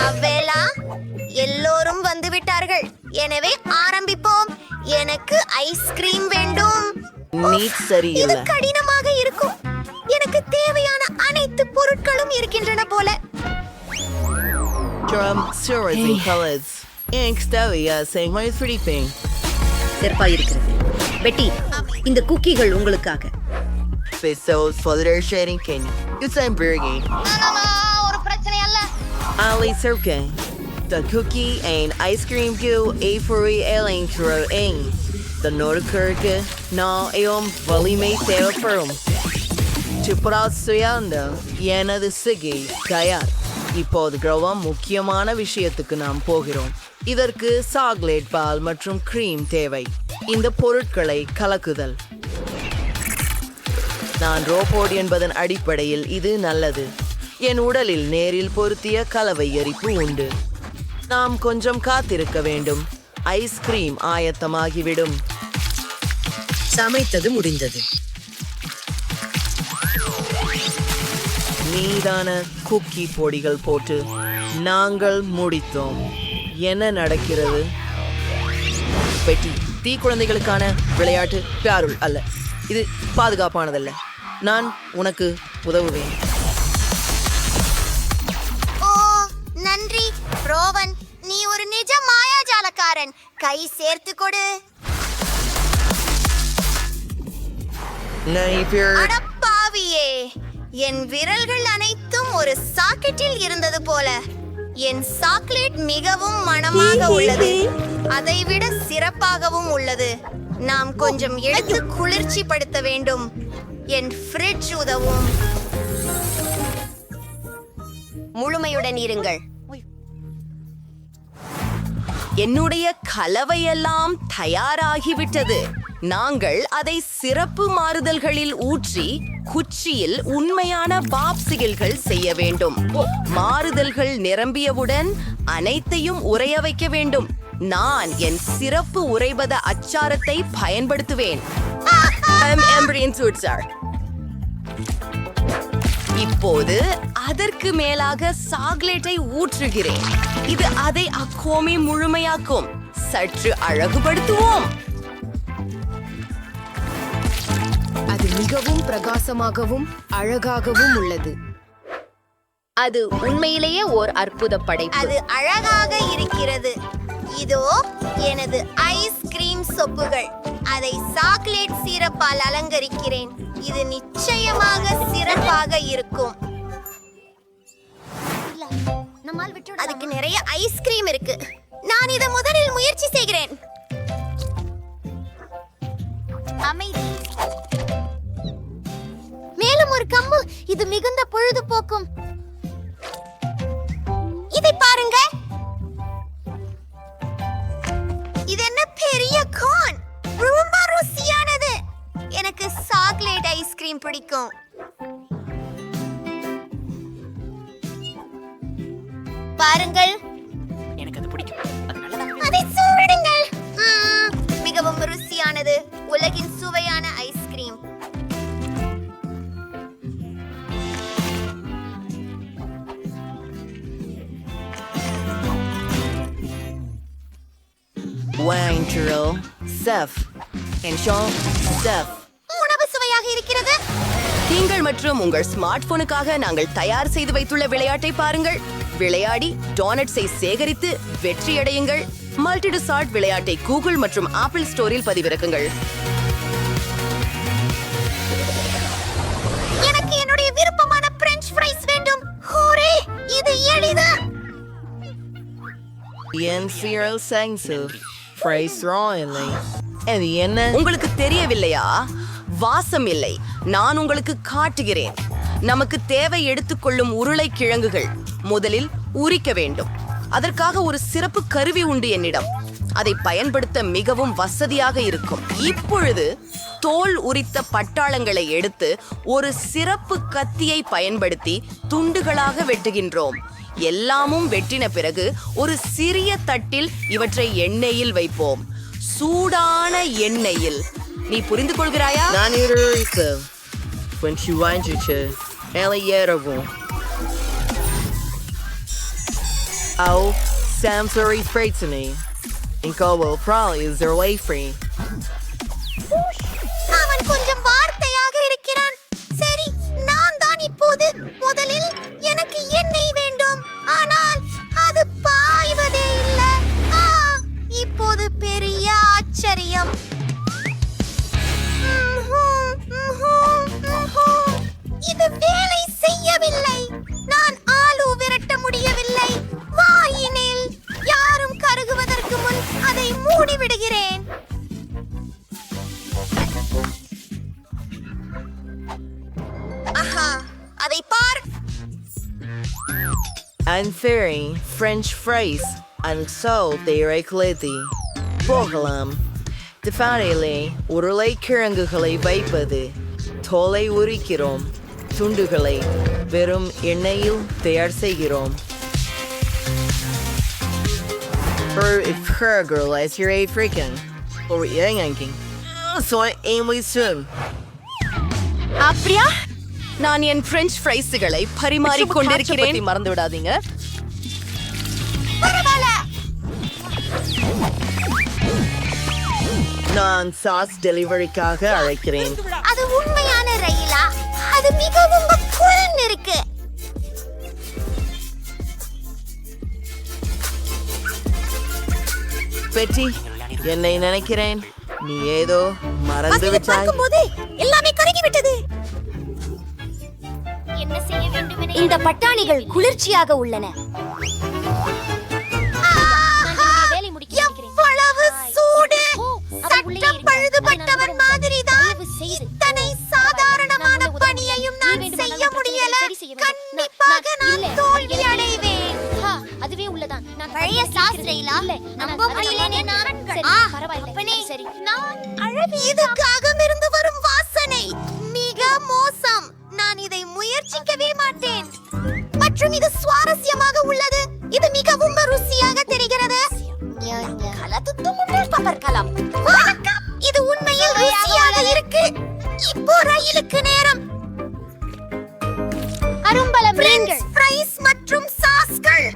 அவேலா, எல்லோரும் வந்துவிட்டார்கள். எனவே ஆரம்பிப்போம். எனக்கு ஐஸ்கிரீம் வேண்டும். நீ இது சரியில்லை. கடினமாக இருக்கும். எனக்கு தேவையான அனைத்து பொருட்களும் இருக்கின்றன போல. சிறப்பாயிருக்கிறது. பெட்டி, இந்த குக்கீகள் உங்களுக்காக. ஒரு பிரச்சனை அல்ல. Ali Sirke. The cookie and ice cream gu a furry ailing churro ing. The Nordic na eom volime teo perum. Chiprasuyanda எனது சிகை தயார். இப்போது கிரவம் முக்கியமான விஷயத்துக்கு நாம் போகிறோம். இதற்கு சாக்லேட் பால் மற்றும் கிரீம் தேவை. இந்த பொருட்களை கலக்குதல். நான் ரோபோட் என்பதன் அடிப்படையில் இது நல்லது. என் உடலில் நேரில் பொருத்திய கலவை எரிப்பு உண்டு. நாம் கொஞ்சம் காத்திருக்க வேண்டும். ஐஸ்கிரீம் ஆயத்தமாகிவிடும். சமைத்தது முடிந்தது. மீதான குக்கி பொடிகள் போட்டு நாங்கள் முடித்தோம். என்ன நடக்கிறது? பெட்டி, தீ குழந்தைகளுக்கான விளையாட்டு பியாருள் அல்ல. இது பாதுகாப்பானதல்ல. நான் உனக்கு உதவுவேன். ஓ, நன்றி ரோவன். நீ ஒரு நிஜ மாயாஜாலக்காரன். கை சேர்த்து கொடு. அடப்பாவியே, என் விரல்கள் அனைத்தும் ஒரு சாக்கெட்டில் இருந்தது போல. என் சாக்லேட் மிகவும் மணமாக உள்ளது. அதைவிட சிறப்பாகவும் உள்ளது. நாம் கொஞ்சம் எடுத்து குளிர்ச்சி படுத்த வேண்டும். என் ஃப்ரிட்ஜ் உதவும். முழுமையுடன் இருங்கள். என்னுடைய கலவையெல்லாம் தயாராகிவிட்டது. நாங்கள் அதை சிறப்பு மாறுதல்களில் ஊற்றி குச்சியில் உண்மையான பாப்சிகிள்கள் செய்ய வேண்டும். மாறுதல்கள் நிரம்பியவுடன் அனைத்தையும் உறைய வைக்க வேண்டும். நான் என் சிறப்பு உறைபத அச்சாரத்தை பயன்படுத்துவேன். இப்போது அதற்கு மேலாக சாக்லேட்டை ஊற்றுகிறேன். இது அதை அக்கோமே முழுமையாக்கும். சற்று அழகுபடுத்துவோம். அது மிகவும் பிரகாசமாகவும் அழகாகவும் உள்ளது. அது உண்மையிலேயே ஓர் அற்புத படைப்பு. அது அழகாக இருக்கிறது. இதோ எனது ஐஸ்கிரீம் சொப்புகள். அதை சாக்லேட் சிரப்பால் அலங்கரிக்கிறேன். இது நிச்சயமாக சிறப்பாக இருக்கும். அதுக்கு நிறைய ஐஸ்கிரீம் இருக்கு. நான் இதை முதலில் முயற்சி செய்கிறேன். அமைதி. மேலும் ஒரு கம்பு. இது மிகுந்த பொழுதுபோக்கும். இதை பாருங்க. இது என்ன பெரிய கான். ரொம்ப ருசியானது. எனக்கு சாக்லேட் ஐஸ்கிரீம் பிடிக்கும். பாருங்கள். எனக்கு அது பிடிக்கும். அது நல்லதா? அதை சுவைடுங்கள். மிகவும் ருசியானது. உலகின் சுவையான ice cream. Wang Churro, Seth, and Sean, Seth. உணவு சுவையாக இருக்கிறது. நீங்கள் மற்றும் உங்கள் ஸ்மார்ட் போனுக்காக நாங்கள் தயார் செய்து வைத்துள்ள விளையாட்டை பாருங்கள். விளையாடி டோனட்ஸை சேகரித்து வெற்றியடையுங்கள். மல்டிடு சார்ட் விளையாட்டை கூகுள் மற்றும் ஆப்பிள் ஸ்டோரில் பதிவிறக்குங்கள். எனக்கு என்னுடைய விருப்பமான பிரெஞ்ச் ஃப்ரைஸ் வேண்டும். ஹோரே, இது எளிது. என் சீரல் சங்சு ஃப்ரைஸ் ராயலை. அது என்ன? உங்களுக்கு தெரியவில்லையா? வாசம் இல்லை. நான் உங்களுக்கு காட்டுகிறேன். நமக்கு தேவை எடுத்துக்கொள்ளும் உருளைக்கிழங்குகள் முதலில் உரிக்க வேண்டும். அதற்காக ஒரு சிறப்பு கருவி உண்டு என்னிடம். அதை பயன்படுத்த மிகவும் வசதியாக இருக்கும். இப்பொழுது தோல் உரித்த பட்டாளங்களை எடுத்து ஒரு சிறப்பு கத்தியை பயன்படுத்தி துண்டுகளாக வெட்டுகின்றோம். எல்லாமும் வெட்டின பிறகு ஒரு சிறிய தட்டில் இவற்றை எண்ணெயில் வைப்போம். சூடான எண்ணெயில். நீ புரிந்து கொள்கிறாயா? நான் Oh, Sam sorry straight to me. Inko will probably is their way free. அவன் கொஞ்சம் வார்த்தையாக இருக்கிறான். சரி, நான் தான் இப்போது. முதலில் எனக்கு எண்ணெய் வேண்டும். ஆனால் அது பாய்வதே இல்லை. இப்போது பெரிய ஆச்சரியம். இது வேலை செய்யவில்லை. நான் ஆலு விரட்ட முடியவில்லை. வாயினில் யாரும் கருகுவதற்கு முன் அதை மூடிவிடுகிறேன். ஆஹா, அதை பார். And fairy French fries and so they are eclati. போகலாம். திஃபானிலே உருளைக்கிழங்குகளை வைப்பது. தோலை உரிக்கிறோம். துண்டுகளை வெறும் எண்ணெயில் தயார் செய்கிறோம். If her girl is your African or yanking, so I aim we soon. அப்படியா? நான் என் பிரெஞ்ச் ஃப்ரைஸ்களை பரிமாறிக் கொண்டிருக்கிறேன். மறந்து விடாதீங்க. பரவாயில்ல. நான் சாஸ் டெலிவரிக்காக அழைக்கிறேன். அது உண்மையான ரயிலா? அது மிகவும் குளிர்ந்து இருக்கு. பெட்டி, என்னை நினைக்கிறேன். நீ ஏதோ மறந்து விட்டாய். பார்க்கும்போது எல்லாமே கருகி விட்டது. இந்த பட்டாணிகள் குளிர்ச்சியாக உள்ளன. எவ்வளவு சூடு! சட்டம் பழுதுபட்டவன் மாதிரிதான். இத்தனை சாதாரணமான பணியையும் நான் செய்ய முடியல. கண்டிப்பாக நான் தோல்வி அடைவேன். அதுவே உள்ளதான். நான் பழைய சாஸ்திரையிலா நம்ப முடியலனே நான். அப்பனே, சரி, நான் இதுக்காகமிருந்து வரும் வாசனை மிக மோசம். நான் இதை முயற்சிக்கவே மாட்டேன். மற்றும் இது சுவாரஸ்யமாக உள்ளது. இது மிகவும் ருசியாக தெரிகிறது. இது உண்மையில் ருசியாக இருக்கு. இப்போ ரயிலுக்கு நேரம். அரும்பலம் ஃப்ரைஸ் மற்றும் சாஸ்கள்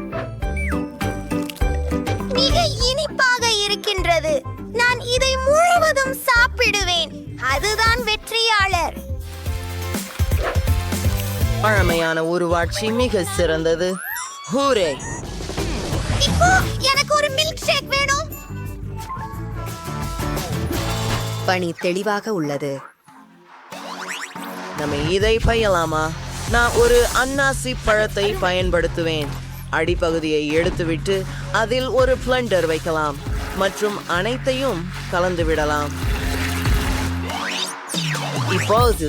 மிக இனிப்பாக இருக்கின்றது. நான் இதை முழுவதும் சாப்பிடுவேன். அதுதான் வெற்றியாளர். பழமையான உருவாட்சி மிக சிறந்தது. ஹூரே! இப்போ எனக்கு ஒரு மில்க் ஷேக் வேணும். பணி தெளிவாக உள்ளது. நம்ம இதை பையலாமா? நான் ஒரு அன்னாசி பழத்தை பயன்படுத்துவேன். அடிப்பகுதியை எடுத்துவிட்டு அதில் ஒரு பிளண்டர் வைக்கலாம் மற்றும் அனைத்தையும் கலந்து விடலாம். இப்போது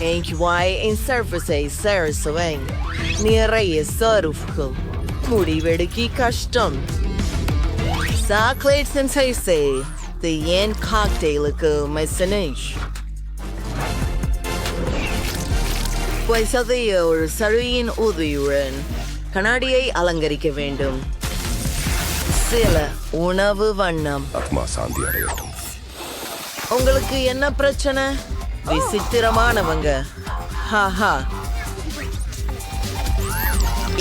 என் சர்ஃபஸை சரசுவேன். நிறைய சருஃப்கள். முடிவெடுக்கி கஷ்டம். சாக்லேட் சென்சேசே the ஏன் காக்டெயிலுக்கு மெசனேஜ். வைசதைய ஒரு சருவியின் உதவியுடன் கண்ணாடியை அலங்கரிக்க வேண்டும். சில உணவு வண்ணம். உங்களுக்கு என்ன பிரச்சனை? விசித்திரமானவங்க. ஹாஹா.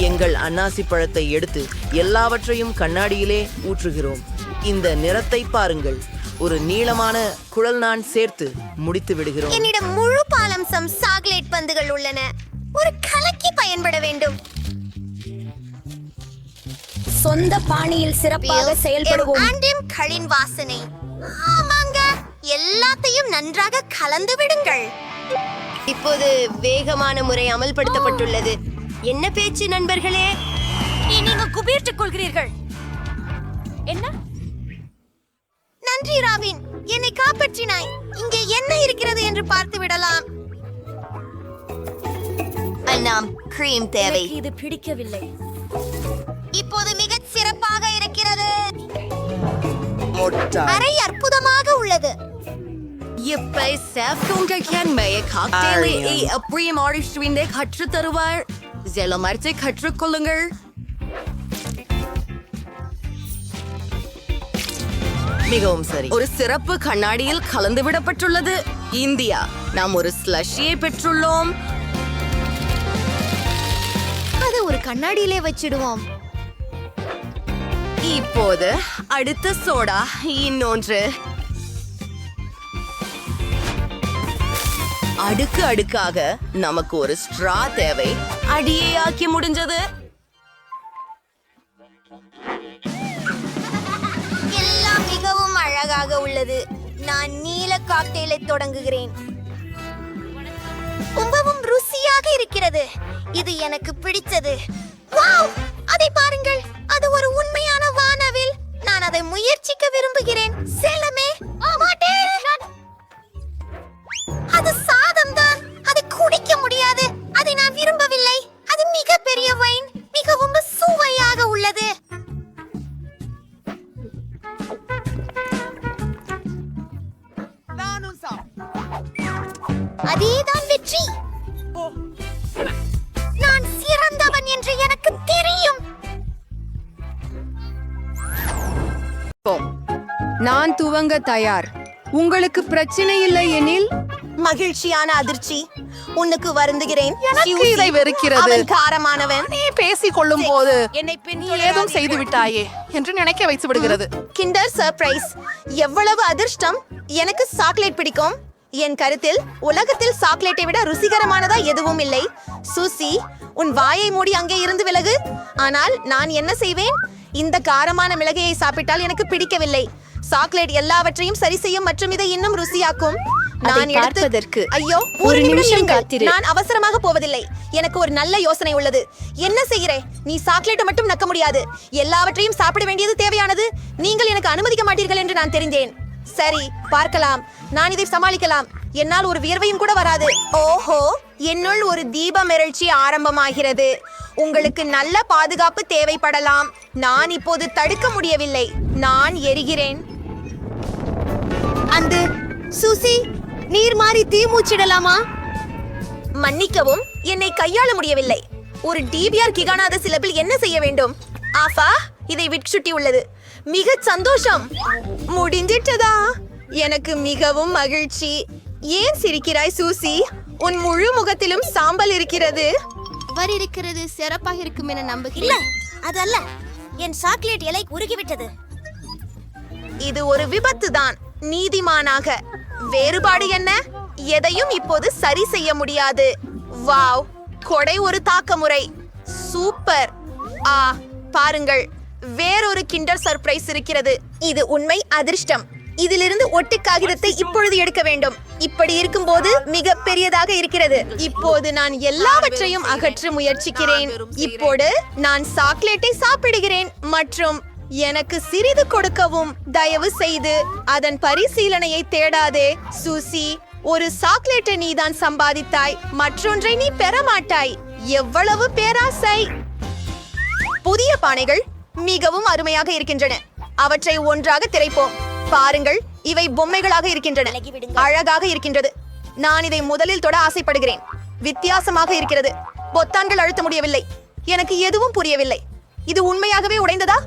எங்கள் அன்னாசி பழத்தை எடுத்து எல்லாவற்றையும் கண்ணாடியிலே ஊற்றுகிறோம். இந்த நிறத்தை பாருங்கள். ஒரு நீளமான குழல் நான் சேர்த்து முடித்து விடுகிறோம். என்னிடம் முழு பாலம்சம் சாக்லேட் பந்துகள் உள்ளன. ஒரு கலக்கி பயன்பட வேண்டும். சொந்த பாணியில் சிறப்பாக செயல்படுவோம். களின் வாசனை. ஆமாங்க, எல்லாத்தையும் நன்றாக கலந்து விடுங்கள். இப்போது வேகமான முறை அமல்படுத்தப்பட்டுள்ளது. என்ன பேச்சு நண்பர்களே? நீங்க குபீர்த்துக் கொள்கிறீர்கள். என்ன? நன்றி ராபின், என்னை காப்பாற்றினாய். இங்கே என்ன இருக்கிறது என்று பார்த்து விடலாம். அண்ணாம், கிரீம் தேவை. இது பிடிக்கவில்லை. இப்போது மிகச் சிறப்பாக இருக்கிறது. முட்டாள். அறை அற்புதமாக உள்ளது. இப்பை சேஃப்கோங்க கேன்மையை காக்டெயிலை அப்படியும் ஆடிஸ்டுவின் கற்றுத் தருவார். ஜெலமர்த்தை கற்றுக்கொள்ளுங்கள். மிகவும் சரி. ஒரு சிறப்பு கண்ணாடியில் கலந்து விடப்பட்டுள்ளது. இந்தியா, நாம் ஒரு ஸ்லஷியை பெற்றுள்ளோம். அது ஒரு கண்ணாடியிலே வச்சிடுவோம். இப்போது அடுத்த சோடா இன்னொன்று. அடுக்கு அடுக்காக நமக்கு ஒரு ஸ்ட்ரா தேவை. அடியே ஆக்கி முடிஞ்சது. எல்லாம் மிகவும் அழகாக உள்ளது. நான் நீல காக்டெயிலை தொடங்குகிறேன். ரொம்பவும் ருசியாக இருக்கிறது. இது எனக்கு பிடித்தது. வாவ், அதை பாருங்கள், அது ஒரு உண்மையான வானவில். நான் அதை முயற்சிக்க விரும்புகிறேன். செல்லமே, மாட்டேன். அது சாதம்தான். அதை குடிக்க முடியாது. அதை நான் விரும்பவில்லை. அது மிகப்பெரிய வைன், மிகவும் சுவையாக உள்ளது. அதேதான் வெற்றி. நான் சிறந்தவன் என்று எனக்கு தெரியும். நான் துவங்க தயார். உங்களுக்கு பிரச்சனை இல்லை எனில் மகிழ்ச்சியான அதிர்ச்சி. உனக்கு வருந்துகிறேன். இதை வெறுக்கிறது. அவன் காரமானவன். நீ பேசிக் கொள்ளும் போது என்னை ஏதும் செய்து விட்டாயே என்று நினைக்க வைத்து விடுகிறது. Kinder surprise. எவ்வளவு அதிர்ஷ்டம். எனக்கு சாக்லேட் பிடிக்கும். என் கருத்தில் உலகத்தில் சாக்லேட்டை விட ருசிகரமானதா எதுவும் இல்லை. சூசி, உன் வாயை மூடி அங்கே இருந்து விலகு. ஆனால் நான் என்ன செய்வேன்? இந்த காரமான மிளகையை சாப்பிட்டால் எனக்கு பிடிக்கவில்லை. சாக்லேட் எல்லாவற்றையும் சரி செய்யும் மற்றும் இதை இன்னும் ருசியாக்கும். நான் பார்ப்பதற்கு ஐயோ, ஒரு நிமிஷம் நிமிஷம் காத்திரு. நான் அவசரமாக போவதில்லை. எனக்கு ஒரு நல்ல யோசனை உள்ளது. என்ன செய்கிறே? நீ சாக்லேட்டை மட்டும் நக்க முடியாது. எல்லாவற்றையும் சாப்பிட வேண்டியது தேவையானது. நீங்கள் எனக்கு அனுமதிக்க மாட்டீர்கள் என்று நான் தெரிந்தேன். சரி, பார்க்கலாம். நான் இதை சமாளிக்கலாம். என்னால் ஒரு வியர்வையும் கூட வராது. ஓஹோ, என்னுள் ஒரு தீப மிரட்சி ஆரம்பமாகிறது. உங்களுக்கு நல்ல பாதுகாப்பு தேவைப்படலாம். நான் இப்போது தடுக்க முடியவில்லை. நான் எரிகிறேன். அந்த சூசி, நீர் மாறி தீ மூச்சிடலாமா? மன்னிக்கவும், என்னை கையாள முடியவில்லை. ஒரு டிபிஆர் கிகானாத சிலபில் என்ன செய்ய வேண்டும்? ஆஃபா, இதை விட்சுட்டி உள்ளது. மிக சந்தோஷம். முடிஞ்சிட்டதா? எனக்கு மிகவும் மகிழ்ச்சி. ஏன் சிரிக்கிறாய் சூசி? உன் முழு முகத்திலும் சாம்பல் இருக்கிறது. இருக்கிறது சிறப்பாக இருக்கும் என நம்புகிறேன். அதல்ல, என் சாக்லேட் இலை உருகிவிட்டது. இது ஒரு விபத்து தான். நீதிமானாக வேறுபாடு என்ன? எதையும் இப்போது சரி செய்ய முடியாது. வாவ், கொடை ஒரு தாக்க முறை. சூப்பர். பாருங்கள், வேறொரு கிண்டர் சர்ப்ரைஸ் இருக்கிறது. இது உண்மை அதிர்ஷ்டம். இதிலிருந்து ஒட்டு காகிதத்தை இப்பொழுது எடுக்க வேண்டும். இப்படி இருக்கும்போது மிக பெரியதாக இருக்கிறது. இப்போது நான் எல்லாவற்றையும் அகற்ற முயற்சிக்கிறேன். இப்போது நான் சாக்லேட்டை சாப்பிடுகிறேன் மற்றும் எனக்கு சிறிது கொடுக்கவும். தயவு செய்து அதன் பரிசீலனையை தேடாதே சூசி. ஒரு சாக்லேட்டை நீதான் சம்பாதித்தாய், மற்றொன்றை நீ பெற மாட்டாய். எவ்வளவு பேராசை! புதிய பானைகள் மிகவும் அருமையாக இருக்கின்றன. அவற்றை ஒன்றாக திரைப்போம். பாருங்கள், இவை பொம்மைகளாக இருக்கின்றன. அழகாக இருக்கின்றது. நான் இதை முதலில் தொட ஆசைப்படுகிறேன். வித்தியாசமாக இருக்கிறது. பொத்தான்கள் அழுத்த முடியவில்லை. எனக்கு எதுவும் புரியவில்லை. இது உண்மையாகவே உடைந்ததா?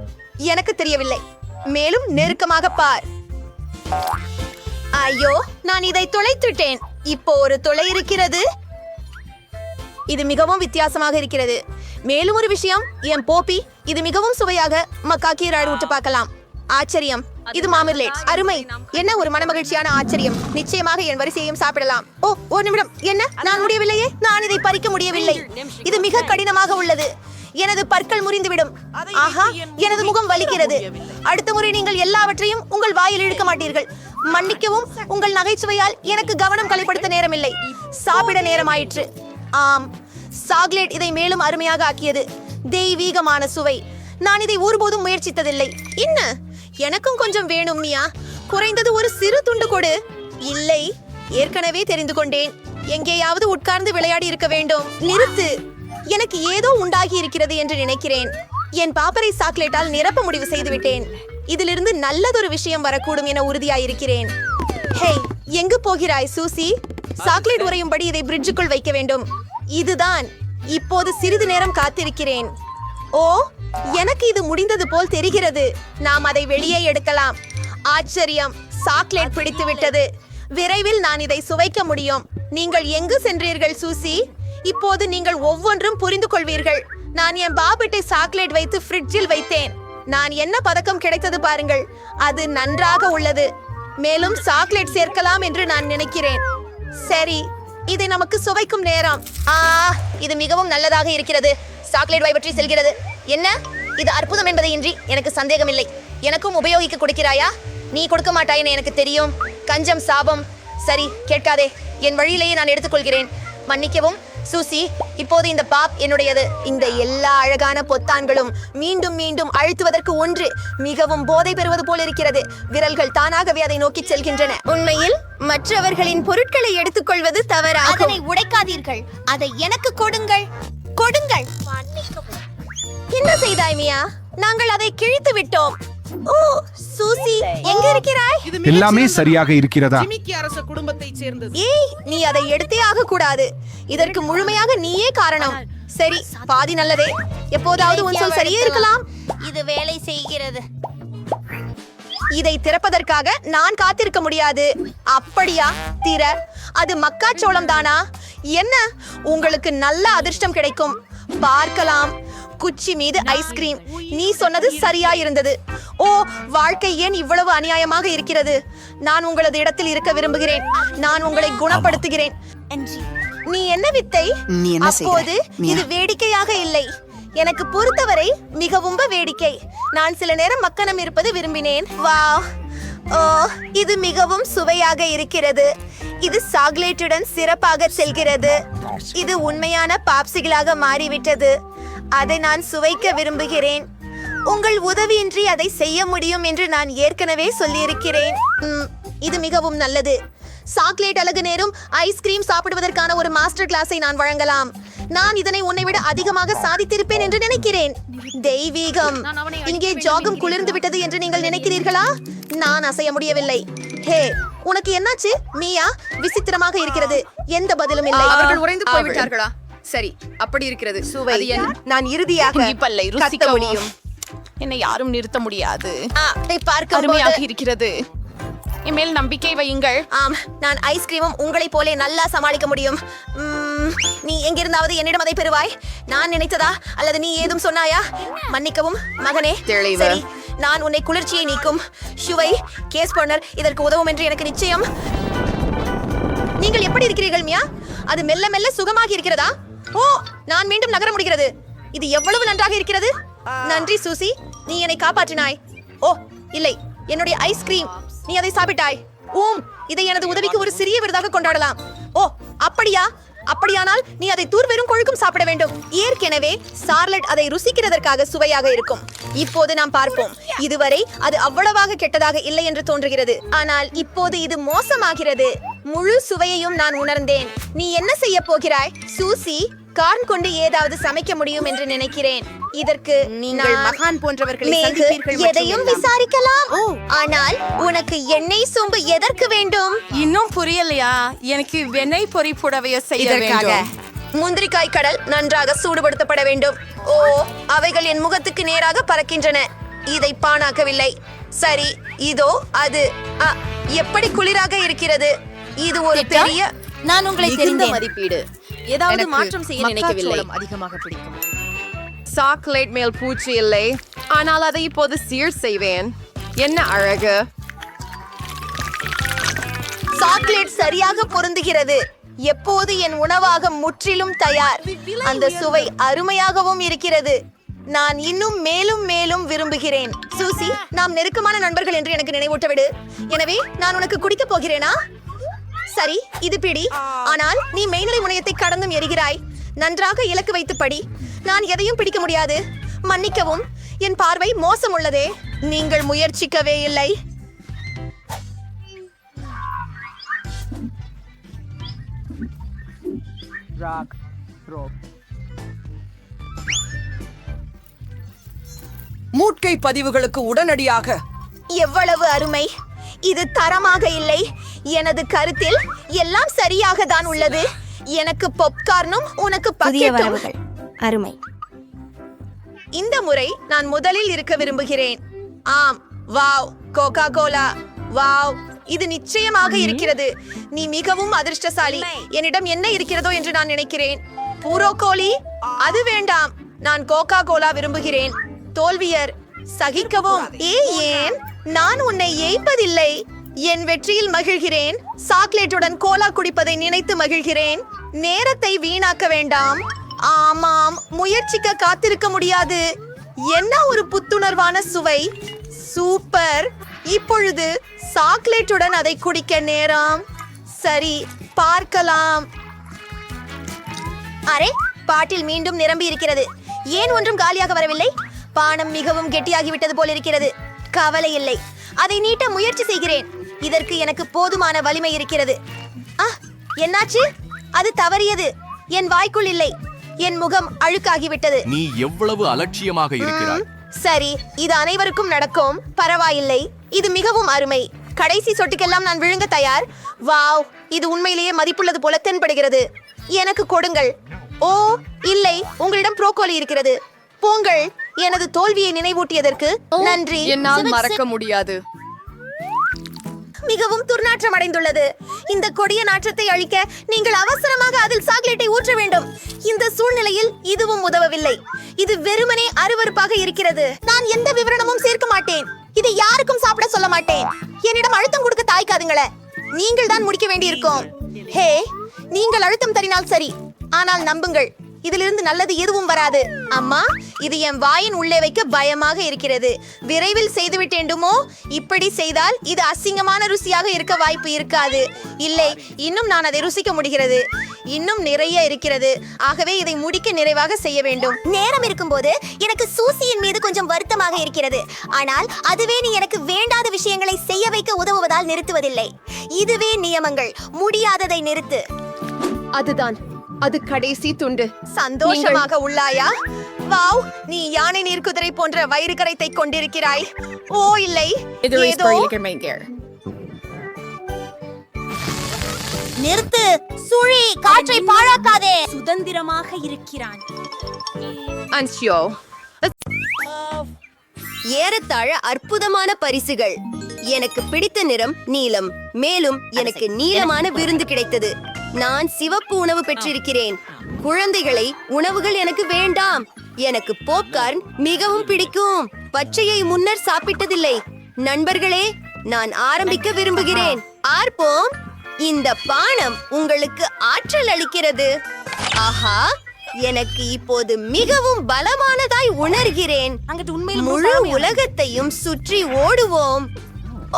எனக்கு தெரியவில்லை. மேலும் நெருக்கமாக பார். ஐயோ, நான் இதை தொலைத்துட்டேன். இப்போ ஒரு தொலை இருக்கிறது. இது மிகவும் வித்தியாசமாக இருக்கிறது. மேலும் ஒரு விஷயம், என் போப்பி, இது மிகவும் சுவையாக மக்காக்கி ராடு விட்டு பார்க்கலாம். ஆச்சரியம். இது மாமிர்லேட். அருமை. என்ன ஒரு மனமகிழ்ச்சியான ஆச்சரியம். நிச்சயமாக என் வரிசையையும் சாப்பிடலாம். ஓ, ஒரு நிமிடம். என்ன? நான் முடியவில்லையே. நான் இதை பறிக்க முடியவில்லை. இது மிக கடினமாக உள்ளது. எனது பற்கள் முறிந்துவிடும். ஆஹா, எனது முகம் வலிக்கிறது. அடுத்த முறை நீங்கள் எல்லாவற்றையும் உங்கள் வாயில் இழுக்க மாட்டீர்கள். மன்னிக்கவும், உங்கள் நகைச்சுவையால் எனக்கு கவனம் கலைப்படுத்த நேரமில்லை. சாப்பிட நேரமாயிற்று. ஆம், சாக்லேட் இதை மேலும் அருமையாக ஆக்கியது. தெய்வீகமான சுவை. நான் இதை ஒருபோதும் முயற்சித்ததில்லை. என்ன? எனக்கும் கொஞ்சம் வேணும் மியா. குறைந்தது ஒரு சிறு துண்டு கொடு. இல்லை, ஏற்கனவே தெரிந்து கொண்டேன். எங்கேயாவது உட்கார்ந்து விளையாடி இருக்க வேண்டும். நிறுத்து. எனக்கு ஏதோ உண்டாகி இருக்கிறது என்று நினைக்கிறேன். என் பாப்பரை சாக்லேட்டால் நிரப்ப முடிவு செய்துவிட்டேன். இதிலிருந்து நல்லதொரு விஷயம் வரக்கூடும் என உறுதியாயிருக்கிறேன். ஹே, எங்கு போகிறாய் சூசி? சாக்லேட் உறையும்படி இதை பிரிட்ஜுக்குள் வைக்க வேண்டும். இதுதான். இப்போது சிறிது நேரம் காத்திருக்கிறேன். ஓ, எனக்கு இது முடிந்தது போல் தெரிகிறது. நாம் அதை வெளியே எடுக்கலாம். ஆச்சரியம், சாக்லேட் பிடித்து விட்டது. விரைவில் நான் இதை சுவைக்க முடியும். நீங்கள் எங்கு சென்றீர்கள் சூசி? இப்போது நீங்கள் ஒவ்வொன்றும் புரிந்து கொள்வீர்கள். நான் என் பாபெட்டை சாக்லேட் வைத்து ஃப்ரிட்ஜில் வைத்தேன். நான் என்ன பதக்கம் கிடைத்தது பாருங்கள், அது நன்றாக உள்ளது. மேலும் சாக்லேட் சேர்க்கலாம் என்று நான் நினைக்கிறேன். சரி, இதை நமக்கு சுவைக்கும் நேரம். இது மிகவும் நல்லதாக இருக்கிறது. சாக்லேட் பற்றி செல்கிறது. என்ன இது அற்புதம் என்பதை இன்றி எனக்கு சந்தேகமில்லை. எனக்கும் உபயோகிக்க கொடுக்கிறாயா? நீ கொடுக்க மாட்டாய் எனக்கு தெரியும். கஞ்சம் சாபம். சரி, கேட்காதே, என் வழியிலேயே நான் எடுத்துக்கொள்கிறேன். மன்னிக்கவும் சூசி, இப்போது இந்த பாப் என்னுடையது. இந்த எல்லா அழகான பொத்தான்களும் மீண்டும் மீண்டும் அழுத்துவதற்கு ஒன்று மிகவும் போதை பெறுவது போல் இருக்கிறது. விரல்கள் தானாகவே அதை நோக்கி செல்கின்றன. உண்மையில் மற்றவர்களின் பொருட்களை எடுத்துக்கொள்வது தவறாகும். அதனை உடைக்காதீர்கள், அதை எனக்கு கொடுங்கள். கொடுங்கள். என்ன செய்தாய் மியா? நாங்கள் அதை கிழித்து விட்டோம். ஓ சூசி, எங்க இருக்கிறாய்? எல்லாமே சரியாக இருக்கிறதா? ஜிமிக்கி அரச குடும்பத்தைச் சேர்ந்தது. ஏய், நீ அதை எடுத்தே ஆக கூடாது. இதற்கு முழுமையாக நீயே காரணம். சரி, பாதி நல்லதே. எப்போதாவது உன் சொல் சரியே இருக்கலாம். இது வேலை செய்கிறது. இதை திறப்பதற்காக நான் காத்திருக்க முடியாது. அப்படியா? திற. அது மக்காச்சோளம் தானா? என்ன, உங்களுக்கு நல்ல அதிர்ஷ்டம் கிடைக்கும். பார்க்கலாம். குச்சி மீது ஐஸ்கிரீம். நீ சொன்னது சரியா இருந்தது. ஓ, வாழ்க்கை ஏன் இவ்வளவு அநியாயமாக இருக்கிறது? நான் உங்களது இடத்தில் இருக்க விரும்புகிறேன். நான் உங்களை குணப்படுத்துகிறேன். நீ என்ன வித்தை? அப்போது இது வேடிக்கையாக இல்லை. எனக்கு பொறுத்தவரை மிகவும் வேடிக்கை. நான் சில நேரம் மக்கனம் இருப்பது விரும்பினேன். வாவ், ஓ, இது மிகவும் சுவையாக இருக்கிறது. இது சாக்லேட்டுடன் சிறப்பாக செல்கிறது. இது உண்மையான பாப்சிகளாக மாறிவிட்டது. அதை நான் சுவைக்க விரும்புகிறேன். உங்கள் உதவியின்றி அதை செய்ய முடியும் என்று நான் ஏற்கனவே சொல்லியிருக்கிறேன். இது மிகவும் நல்லது. சாக்லேட் அழகு நேரும் ஐஸ்கிரீம் சாப்பிடுவதற்கான ஒரு மாஸ்டர் கிளாஸை நான் வழங்கலாம். நான் இதனை உன்னை விட அதிகமாக சாதித்திருப்பேன் என்று நினைக்கிறேன். தெய்வீகம். இங்கே ஜாகும் குளிர்ந்து விட்டது என்று நீங்கள் நினைக்கிறீர்களா? நான் அசைய முடியவில்லை. ஹே, உனக்கு என்னாச்சு மியா? விசித்திரமாக இருக்கிறது. எந்த பதிலும் இல்லை. அவர்கள் உறைந்து போய்விட்டார்களா? சரி, அப்படி இருக்கிறது. சுவை. நான் இறுதியாக இனிப்பல்லை கத்த ருசிக்க முடியும். என்னை யாரும் நிறுத்த முடியாது. அதை பார்க்க அருமையாக இருக்கிறது. என் மேல் நம்பிக்கை வையுங்கள். ஆம், நான் ஐஸ்கிரீமும் உங்களைப் போலே நல்லா சமாளிக்க முடியும். நீ எங்கிருந்தாவது என்னிடம் அதை பெறுவாய். நான் நினைத்ததா அல்லது நீ ஏதும் சொன்னாயா? மன்னிக்கவும் மகனே. தெளிவு. சரி, நான் உன்னை குளிர்ச்சியை நீக்கும் சுவை கேஸ் பர்னர் இதற்கு உதவும் என்று எனக்கு நிச்சயம். நீங்கள் எப்படி இருக்கிறீர்கள் மியா? அது மெல்ல மெல்ல சுகமாகி இருக்கிறதா? ஓ, நான் மீண்டும் நகர முடிகிறது. இது எவ்வளவு நன்றாக இருக்கிறது. நன்றி சூசி, நீ என்னை காப்பாற்றினாய். ஓ இல்லை, என்னுடைய ஐஸ்கிரீம். நீ அதை சாப்பிட்டாய். இதை எனது உதவிக்கு ஒரு சிறிய விருதாக கொண்டாடலாம். ஓ அப்படியா? அப்படியானால் நீ அதை தூர்வெறும் கொழுக்கும் சாப்பிட வேண்டும். ஏற்கனவே சார்லட் அதை ருசிக்கிறதற்காக சுவையாக இருக்கும். இப்போது நாம் பார்ப்போம். இதுவரை அது அவ்வளவாக கெட்டதாக இல்லை என்று தோன்றுகிறது. ஆனால் இப்போது இது மோசமாகிறது. முழு சுவையையும் நான் உணர்ந்தேன். நீ என்ன செய்ய போகிறாய் சூசி? கார்ன் கொண்டு ஏதாவது சமைக்க முடியும் என்று நினைக்கிறேன். இதற்கு நீங்கள் மகான் போன்றவர்களை மேகு சந்திப்பீர்கள். எதையும் விசாரிக்கலாம். ஆனால் உனக்கு எண்ணெய் சோம்பு எதற்கு வேண்டும்? இன்னும் புரியலையா? எனக்கு வெண்ணெய் பொரி புடவைய செய்ய வேண்டும். முந்திரிக்காய் கடல் நன்றாக சூடுபடுத்தப்பட வேண்டும். ஓ, அவைகள் என் முகத்துக்கு நேராக பறக்கின்றன. இதை பாணாக்கவில்லை. சரி, இதோ அது. எப்படி குளிராக இருக்கிறது. இது ஒரு பெரிய நான் உங்களை தெரிந்தேன். மதிப்பீடு. ஏதாவது மாற்றம் செய்ய நினைக்கவில்லை. அதிகமாக பிடிக்கும். சாக்லேட் மேல் பூச்சி இல்லை, ஆனால் அதை இப்போது சீர் செய்வேன். என்ன அழகு. சாக்லேட் சரியாக பொருந்துகிறது. எப்போது என் உணவாக முற்றிலும் தயார். அந்த சுவை அருமையாகவும் இருக்கிறது. நான் இன்னும் மேலும் மேலும் விரும்புகிறேன். சூசி, நாம் நெருக்கமான நண்பர்கள் என்று எனக்கு நினைவூட்ட விடு. எனவே நான் உனக்கு குடிக்க போகிறேனா? சரி, இது பிடி. ஆனால் நீ மெய்நிலை முனையத்தை கடந்தும் எரிகிறாய். நன்றாக இலக்கு வைத்து படி. நான் எதையும் பிடிக்க முடியாது. மன்னிக்கவும், என் பார்வை மோசம் உள்ளதே. நீங்கள் முயற்சிக்கவே இல்லை. மூட்கை பதிவுகளுக்கு உடனடியாக. எவ்வளவு அருமை. இது தரமாக இல்லை. எனது கருத்தில் எல்லாம் சரியாக தான் உள்ளது. எனக்கு பாப்கார்னும் உனக்கு பக்கெட்டும். அருமை. இந்த முறை நான் முதலில் இருக்க விரும்புகிறேன். ஆம், வாவ், கோகா கோலா. வாவ், இது நிச்சயமாக இருக்கிறது. நீ மிகவும் அதிர்ஷ்டசாலி. என்னிடம் என்ன இருக்கிறதோ என்று நான் நினைக்கிறேன். பூரோ கோலி? அது வேண்டாம். நான் கோகா கோலா விரும்புகிறேன். தோல்வியர், சகிக்கவும். ஏன் நான் உன்னை ஏய்ப்பதில்லை. என் வெற்றியில் மகிழ்கிறேன். சாக்லேட்டுடன் கோலா குடிப்பதை நினைத்து மகிழ்கிறேன். நேரத்தை வீணாக்க வேண்டாம். ஆமாம், முயற்சிக்க காத்திருக்க முடியாது. என்ன ஒரு புத்துணர்வான சுவை. சூப்பர். இப்பொழுது சாக்லேட்டுடன் அதை குடிக்க நேரம். சரி, பார்க்கலாம். அரே, பாட்டில் மீண்டும் நிரம்பி இருக்கிறது. ஏன் ஒன்றும் காலியாக வரவில்லை? பானம் மிகவும் கெட்டியாகிவிட்டது போல் இருக்கிறது. கவலை இல்லை, அதை நீட்ட முயற்சி செய்கிறேன். இதற்கு எனக்கு போதுமான வலிமை இருக்கிறது. என்னாச்சு? அது தவறியது. என் வாய்க்குள் இல்லை. என் முகம் அழுக்காகிவிட்டது. நீ எவ்வளவு அலட்சியமாக இருக்கிறாய். சரி, இது அனைவருக்கும் நடக்கும். பரவாயில்லை, இது மிகவும் அருமை. கடைசி சொட்டுக்கெல்லாம் நான் விழுங்க தயார். வாவ், இது உண்மையிலேயே மதிப்புள்ளது போல தென்படுகிறது. எனக்கு கொடுங்கள். ஓ இல்லை, உங்களிடம் ப்ரோக்கோலி இருக்கிறது. போங்கள். எனது தோல்வியை நினைவூட்டியதற்கு நன்றி. என்னால் மறக்க முடியாது. மிகவும் துர்நாற்றம் அடைந்துள்ளது. இந்த கொடிய நாற்றத்தை அழிக்க நீங்கள் அவசரமாக அதில் சாக்லேட்டை ஊற்ற வேண்டும். இந்த சூழ்நிலையில் இதுவும் உதவவில்லை. இது வெறுமனே அருவருப்பாக இருக்கிறது. நான் எந்த விவரணமும் சேர்க்க மாட்டேன். இதை யாருக்கும் சாப்பிட சொல்ல மாட்டேன். என்னிடம் அழுத்தம் கொடுக்க தாய்க்காதுங்களே. நீங்கள் தான் முடிக்க வேண்டியிருக்கும். ஹே, நீங்கள் அழுத்தம் தரினால் சரி, ஆனால் நம்புங்கள், இதிலிருந்து நல்லது எதுவும் வராது. அம்மா, இது என் வாயின் உள்ளே வைக்க பயமாக இருக்கிறது. விரைவில் செய்துவிட்டேண்டுமோ? இப்படி செய்தால் இது அசிங்கமான ருசியாக இருக்க வாய்ப்பு இருக்காது. இல்லை, இன்னும் நான் அதை ருசிக்க முடிகிறது. இன்னும் நிறைய இருக்கிறது. ஆகவே இதை முடிக்க நிறைவாக செய்ய வேண்டும். நேரம் இருக்கும்போது எனக்கு சூசியின் மீது கொஞ்சம் வருத்தமாக இருக்கிறது. ஆனால் அதுவே நீ எனக்கு வேண்டாத விஷயங்களை செய்ய வைக்க உதவுவதால் நிறுத்துவதில்லை. இதுவே நியமங்கள். முடியாததை நிறுத்து. அதுதான், அது கடைசி துண்டு. சந்தோஷமாக உள்ளாயா? வாவ், நீ யானை நீர்க்குதிரை போன்ற வயிறு கரைத்தை கொண்டிருக்கிறாய். ஓ இல்லை, ஏதோ நிறுத்து. சுழி, காற்றை பாழாக்காதே. சுதந்திரமாக இருக்கிறான். அன்ஷியோ, ஏறத்தாழ அற்புதமான பரிசுகள். எனக்கு பிடித்த நிறம் நீலம். மேலும் எனக்கு நீளமான விருந்து கிடைத்தது. நான் சிவப்பு உணவு பெற்றிருக்கிறேன். குழந்தைகளை, உணவுகள் எனக்கு வேண்டாம். எனக்கு பாப்கார்ன் மிகவும் பிடிக்கும். பச்சையை முன்னர் சாப்பிட்டதில்லை. நண்பர்களே, நான் ஆரம்பிக்க விரும்புகிறேன். ஆர்ப்போம். இந்த பானம் உங்களுக்கு ஆற்றல் அளிக்கிறது. ஆஹா, எனக்கு இப்போது மிகவும் பலமானதாய் உணர்கிறேன். முழு உலகத்தையும் சுற்றி ஓடுவோம்.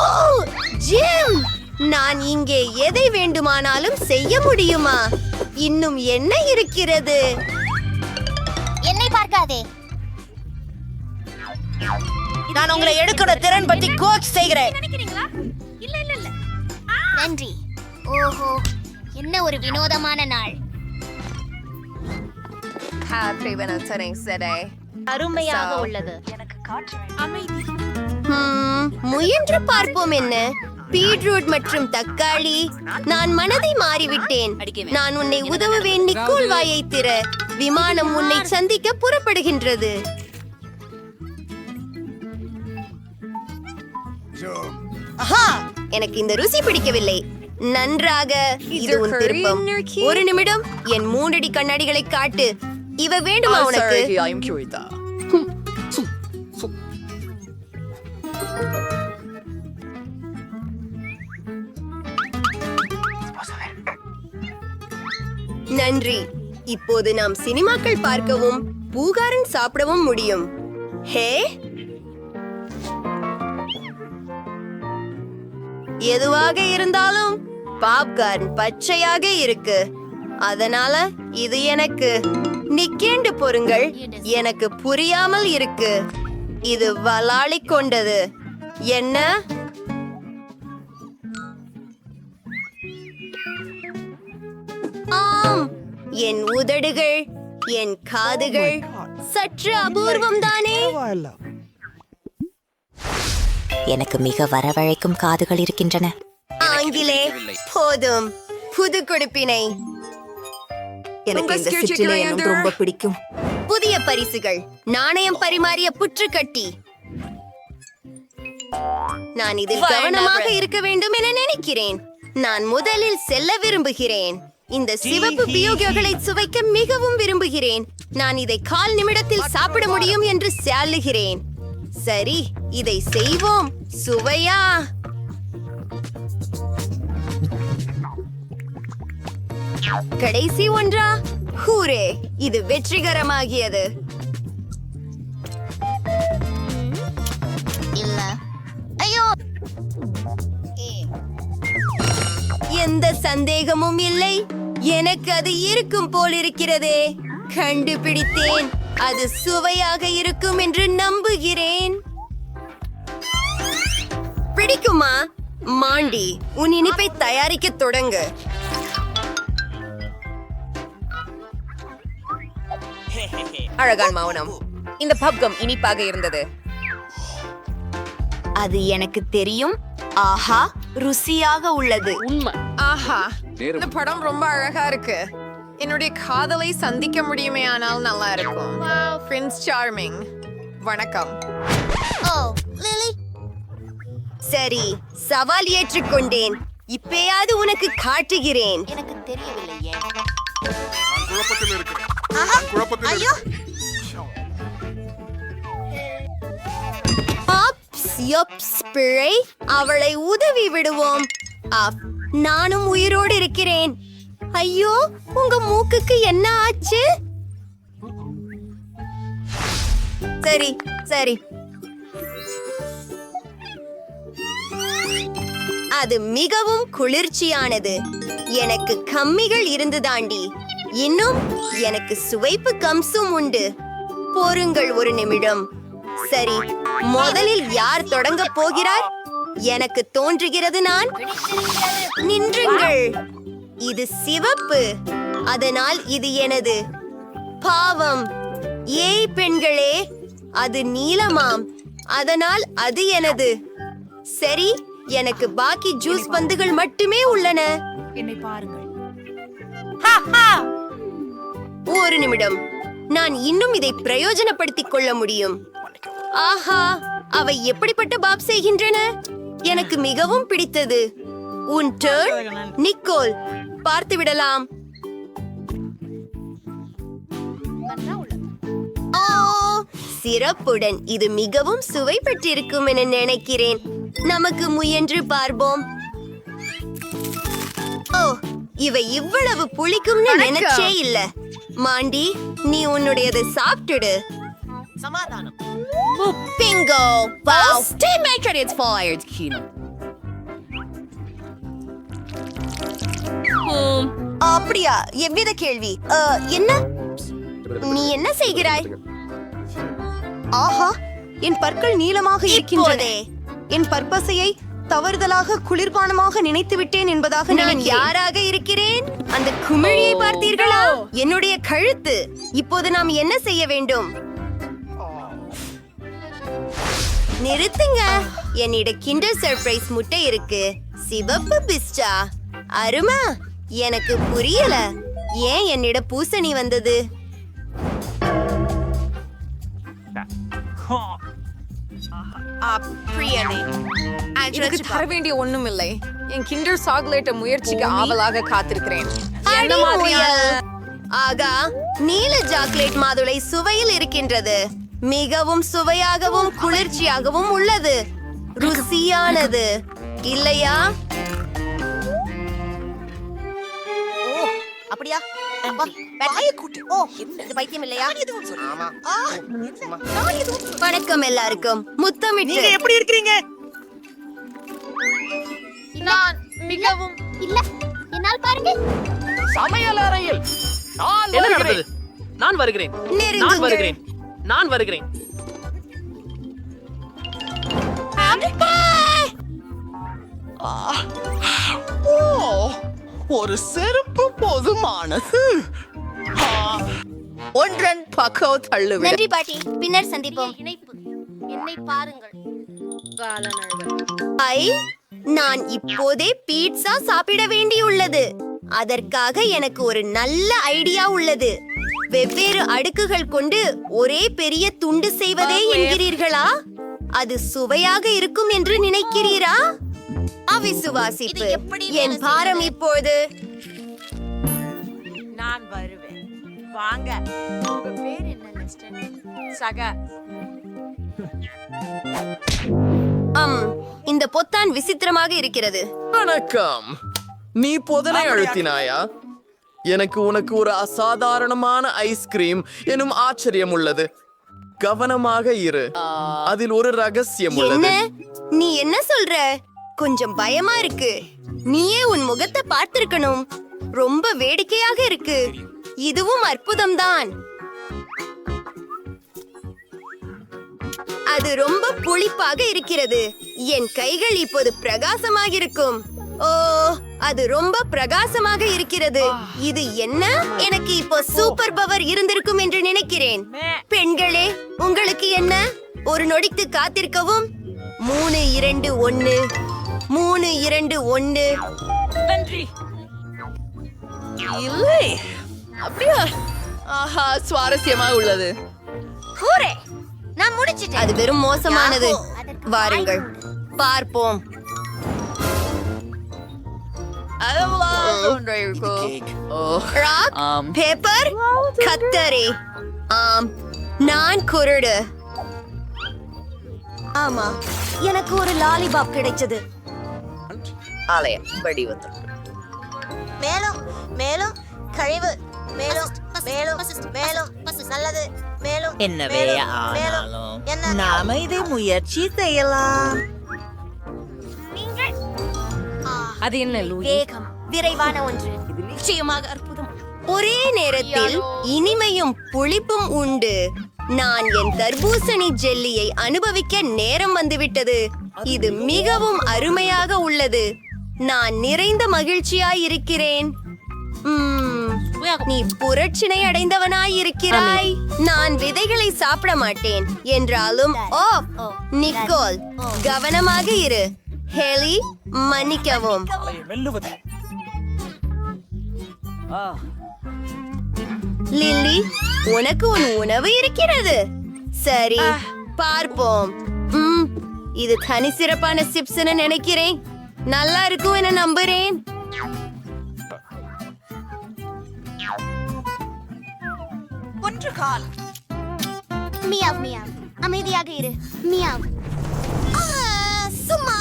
ஓ ஜிம், நான் இங்கே எதை வேண்டுமானாலும் செய்ய முடியுமா? இன்னும் என்ன இருக்கிறது? என்னை பார்க்காதே. நான் உங்களை எடுக்கிற திறன் பற்றி கோச் செய்கிறேன். நன்றி. ஓஹோ, என்ன ஒரு வினோதமான நாள். அருமையாக உள்ளது. முயன்று பார்ப்போம். என்ன பீட்ரூட் மற்றும் தக்காளி. நான் மனதை மாறிவிட்டேன். நான் உன்னை உதவுவேன். நிக்கோல், வாயை திற. விமானம் உன்னை சந்திக்க புறப்படுகின்றது. எனக்கு இந்த ருசி பிடிக்கவில்லை. நன்றாக, இது உன் திருப்பம். ஒரு நிமிடம், என் 3 அடி கண்ணாடிகளை காட்டு. இவ வேண்டுமா உனக்கு? நன்றி. இப்போது நாம் சினிமாக்கள் பார்க்கவும் பூகாரன் சாப்பிடவும் முடியும். ஹே, எதுவாக இருந்தாலும் பாப்கார்ன் பச்சையாக இருக்கு. அதனால இது எனக்கு. நிக்கேண்டு பொருங்கள். எனக்கு புரியாமல் இருக்கு. இது வலாளிக் கொண்டது. என்ன? ஆம், என் உதடுகள், என் காதுகள் சற்று அபூர்வம் தானே? எனக்கு மிக வரவழைக்கும் காதுகள் இருக்கின்றன. ஆங்கிலே, போதும். புது கொடுப்பினை. எனக்கு இந்த சிற்றிலை எண்ணம் ரொம்ப பிடிக்கும். புதிய பரிசுகள். நாணயம் பரிமாறிய புற்றுக்கட்டி. நான் இதில் கவனமாக இருக்க வேண்டும் என நினைக்கிறேன். நான் முதலில் செல்ல விரும்புகிறேன். இந்த சிவப்பு பியோகிகளை சுவைக்க மிகவும் விரும்புகிறேன். நான் இதை 1/4 நிமிடத்தில் சாப்பிட முடியும் என்று சொல்லுகிறேன். சரி, இதை செய்வோம். சுவையா? கடைசி ஒன்றா? ஹூரே, இது வெற்றிகரமாகியது. இல்ல. ஐயோ, எந்த சந்தேகமும் இல்லை. எனக்கு அது இருக்கும் போல் இருக்கிறதே. கண்டுபிடித்தேன். அது சுவையாக இருக்கும் என்று நம்புகிறேன். பிடிக்குமா? மாண்டி, உன் இனிப்பை தயாரிக்க தொடங்கு. அழகான் மௌனம். இந்த பப்கம் இனிப்பாக இருந்தது. அது எனக்கு தெரியும். ஆஹா, ருசியாக உள்ளது. ஆஹா, இந்த படம் ரொம்ப அழகா இருக்கு. என்னுடைய காதலை சந்திக்க முடியுமே ஆனால் நல்லா இருக்கும். பிரின்ஸ் சார்மிங், வணக்கம். ஓ லிலி, சரி, சவால் ஏற்றுக்கொண்டேன். இப்பயாவது உனக்கு காட்டுகிறேன். எனக்கு தெரியவில்லையே. ஐயோ, ஆப்ஸ், யப்ஸ், பிழை. அவளை உதவி விடுவோம். ஆப், நானும் உயிரோடு இருக்கிறேன். ஐயோ, உங்க மூக்குக்கு என்ன ஆச்சு? சரி சரி, அது மிகவும் குளிர்ச்சியானது. எனக்கு கம்மிகள் இருந்து தாண்டி. இன்னும் எனக்கு சுவைப்பு கம்சும் உண்டு. பொறுங்கள் ஒரு நிமிடம். சரி, முதலில் யார் தொடங்க போகிறார்? எனக்கு தோன்றுகிறது நான். நின்றுங்கள். இது சிவப்பு, அதனால் இது எனது. பாவம், ஏய் பெண்களே, அது நீலமாம், அதனால் அது எனது. சரி, எனக்கு பாக்கி ஜூஸ் பந்துகள் மட்டுமே உள்ளன. என்னை பாருங்கள். ஒரு நிமிடம், நான் இன்னும் இதை பிரயோஜனப்படுத்திக் கொள்ள முடியும். ஆஹா, அவை எப்படிப்பட்ட பாப் செய்கின்றன? எனக்கு மிகவும் பிடித்தது. உன் டர்ன், நிக்கோல். பார்த்து விடலாம். ஓ, சிறப்புடன் இது மிகவும் சுவை பெற்றிருக்கும் என நினைக்கிறேன். நமக்கு முயன்று பார்ப்போம். ஓ, இவை இவ்வளவு புளிக்கும்னு நினைச்சே இல்ல. மாண்டி, நீ உன்னுடையதை சாப்பிட்டுடு. சமாதானம். Bingo. Wow. Stay maker it's fired, Kino. அப்படியா? எவ்வித கேள்வி? என்ன? நீ என்ன செய்கிறாய்? ஆஹா, என் பற்கள் நீளமாக இருக்கின்றன. என் பற்பசையை தவறுதலாக குளிர்பானமாக நினைத்து விட்டேன் என்பதாக நான் யாராக இருக்கிறேன்? அந்த குமிழியை பார்த்தீர்களா? என்னுடைய கழுத்து. இப்போது நாம் என்ன செய்ய வேண்டும்? நிறுத்துங்க. என்னிட கிண்டர் சர்ப்ரைஸ் முட்டை இருக்கு. சிவப்பு பிஸ்டா. அருமா, எனக்கு புரியல. ஏன் என்னிட பூசணி வந்தது? பிரியனே, இதுக்கு தர வேண்டிய ஒண்ணும் இல்லை. என் கிண்டர் சாக்லேட்டை முயற்சிக்க ஆவலாக காத்திருக்கிறேன். என்ன மாதிரியான? ஆகா, நீல சாக்லேட் மாதுளை சுவையில் இருக்கின்றது. மிகவும் சுவையாகவும் குளிர்ச்சியாகவும் உள்ளது. ருசியானது இல்லையா? அப்படியா? அப்பா, வாயை கூட்டு. ஓ, இது பைத்தியம் இல்லையா? வணக்கம் எல்லாருக்கும். முத்தமிட்டு. நீங்க எப்படி இருக்கிறீங்க? நான் மிகவும் இல்ல, என்னால் பாருங்க. சமையல் அறையில் என்ன நடந்தது? நான் வருகிறேன். நான் வருகிறேன். நான் வருகிறேன். ஒரு செருப்பு போதுமானது. ஒன்றன் பக்கம் தள்ளுவிட. நன்றி பாட்டி, பின்னர் சந்திப்போம். இணைப்பு, என்னை பாருங்கள். ஐ, நான் இப்போதே பீட்சா சாப்பிட வேண்டியுள்ளது. அதற்காக எனக்கு ஒரு நல்ல ஐடியா உள்ளது. வெவ்வேறு அடுக்குகள் கொண்டு ஒரே பெரிய துண்டு செய்வதே என்கிறீர்களா? அது சுவையாக இருக்கும் என்று நினைக்கிறீரா? அவிசுவாசிப்பு. இது எப்படி என் பாரம் இப்போது. நான் வருவேன். வாங்க. உங்க பேர் என்ன, மிஸ்டர்? சக இந்த பொத்தான் விசித்திரமாக இருக்கிறது. வணக்கம். நீ பொதனை அழுத்தினாயா? எனக்கு உனக்கு ஒரு அசாதாரணமான ஐஸ்கிரீம் எனும் ஆச்சரியம் உள்ளது. கவனமாக இரு, அதில் ஒரு ரகசியம் என்ன உள்ளது. நீ என்ன சொல்ற? கொஞ்சம் பயமா இருக்கு. நீயே உன் முகத்தை பார்த்திருக்கணும். ரொம்ப வேடிக்கையாக இருக்கு. இதுவும் அற்புதம்தான். அது ரொம்ப புளிப்பாக இருக்கிறது. என் கைகள் இப்போது பிரகாசமாக இருக்கும். ஓ, அது ரொம்ப பிரகாசமாக இருக்கிறது. இது என்ன? எனக்கு இப்போ சூப்பர் பவர் இருந்திருக்கும் என்று நினைக்கிறேன். பெண்களே, உங்களுக்கு என்ன? ஒரு நொடிக்கு காத்திருக்கவும். 3 2 1 3 2 1. இல்லை, அப்படியா? ஆஹா, சுவாரஸ்யமா உள்ளது. ஹூரே, நான் முடிச்சிட்டேன். அது வெறும் மோசமானது. வாருங்கள் பார்ப்போம். ராக், பேப்பர், கத்தரி. ஆம், நான் குருடு. ஆமா, எனக்கு ஒரு லாலிபாப் கிடைச்சது. ஆலயம் வடிவத்து. மேலும் மேலும் கழிவு மேலும் மேலும் மேலும் நல்லது மேலும் என்னவே மேலும் ஆனாலும் என்ன நாம இதை முயற்சி செய்யலாம். அது என்ன வேகம் விரைவான ஒன்று. நிச்சயமாக அற்புதம். ஒரே நேரத்தில் இனிமையும் புளிப்பும் உண்டு. நான் என் தர்பூசணி ஜெல்லியை அனுபவிக்க நேரம் வந்துவிட்டது. இது மிகவும் அருமையாக உள்ளது. நான் நிறைந்த மகிழ்ச்சியாய் இருக்கிறேன். நீ புரட்சினை அடைந்தவனாய் இருக்கிறாய். நான் விதைகளை சாப்பிட மாட்டேன் என்றாலும் ஓ நிக்கோல், கவனமாக இரு. ஹெலி, மன்னிக்கவும். லில்லி, உனக்கு உன் உணவு இருக்கிறது. சரி, பார்ப்போம். இது தனி சிறப்பான சிப்ஸ் நினைக்கிறேன். நல்லா இருக்கும் என நம்புறேன். மியாவ் மியாவ், அமைதியாக இரு. மியாவ். சும்மா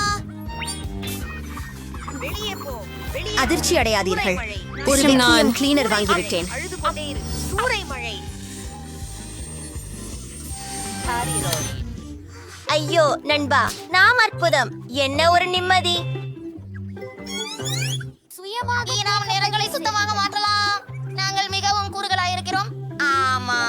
அதிர்ச்சி அடையாதீர்கள். ஒரு நான் கிளீனர் வாங்கிவிட்டேன். ஐயோ நண்பா, நாம் அற்புதம். என்ன ஒரு நிம்மதி. சுயமாக நாம் நேரங்களை சுத்தமாக மாற்றலாம். நாங்கள் மிகவும் கூறுகளாயிருக்கிறோம். ஆமா,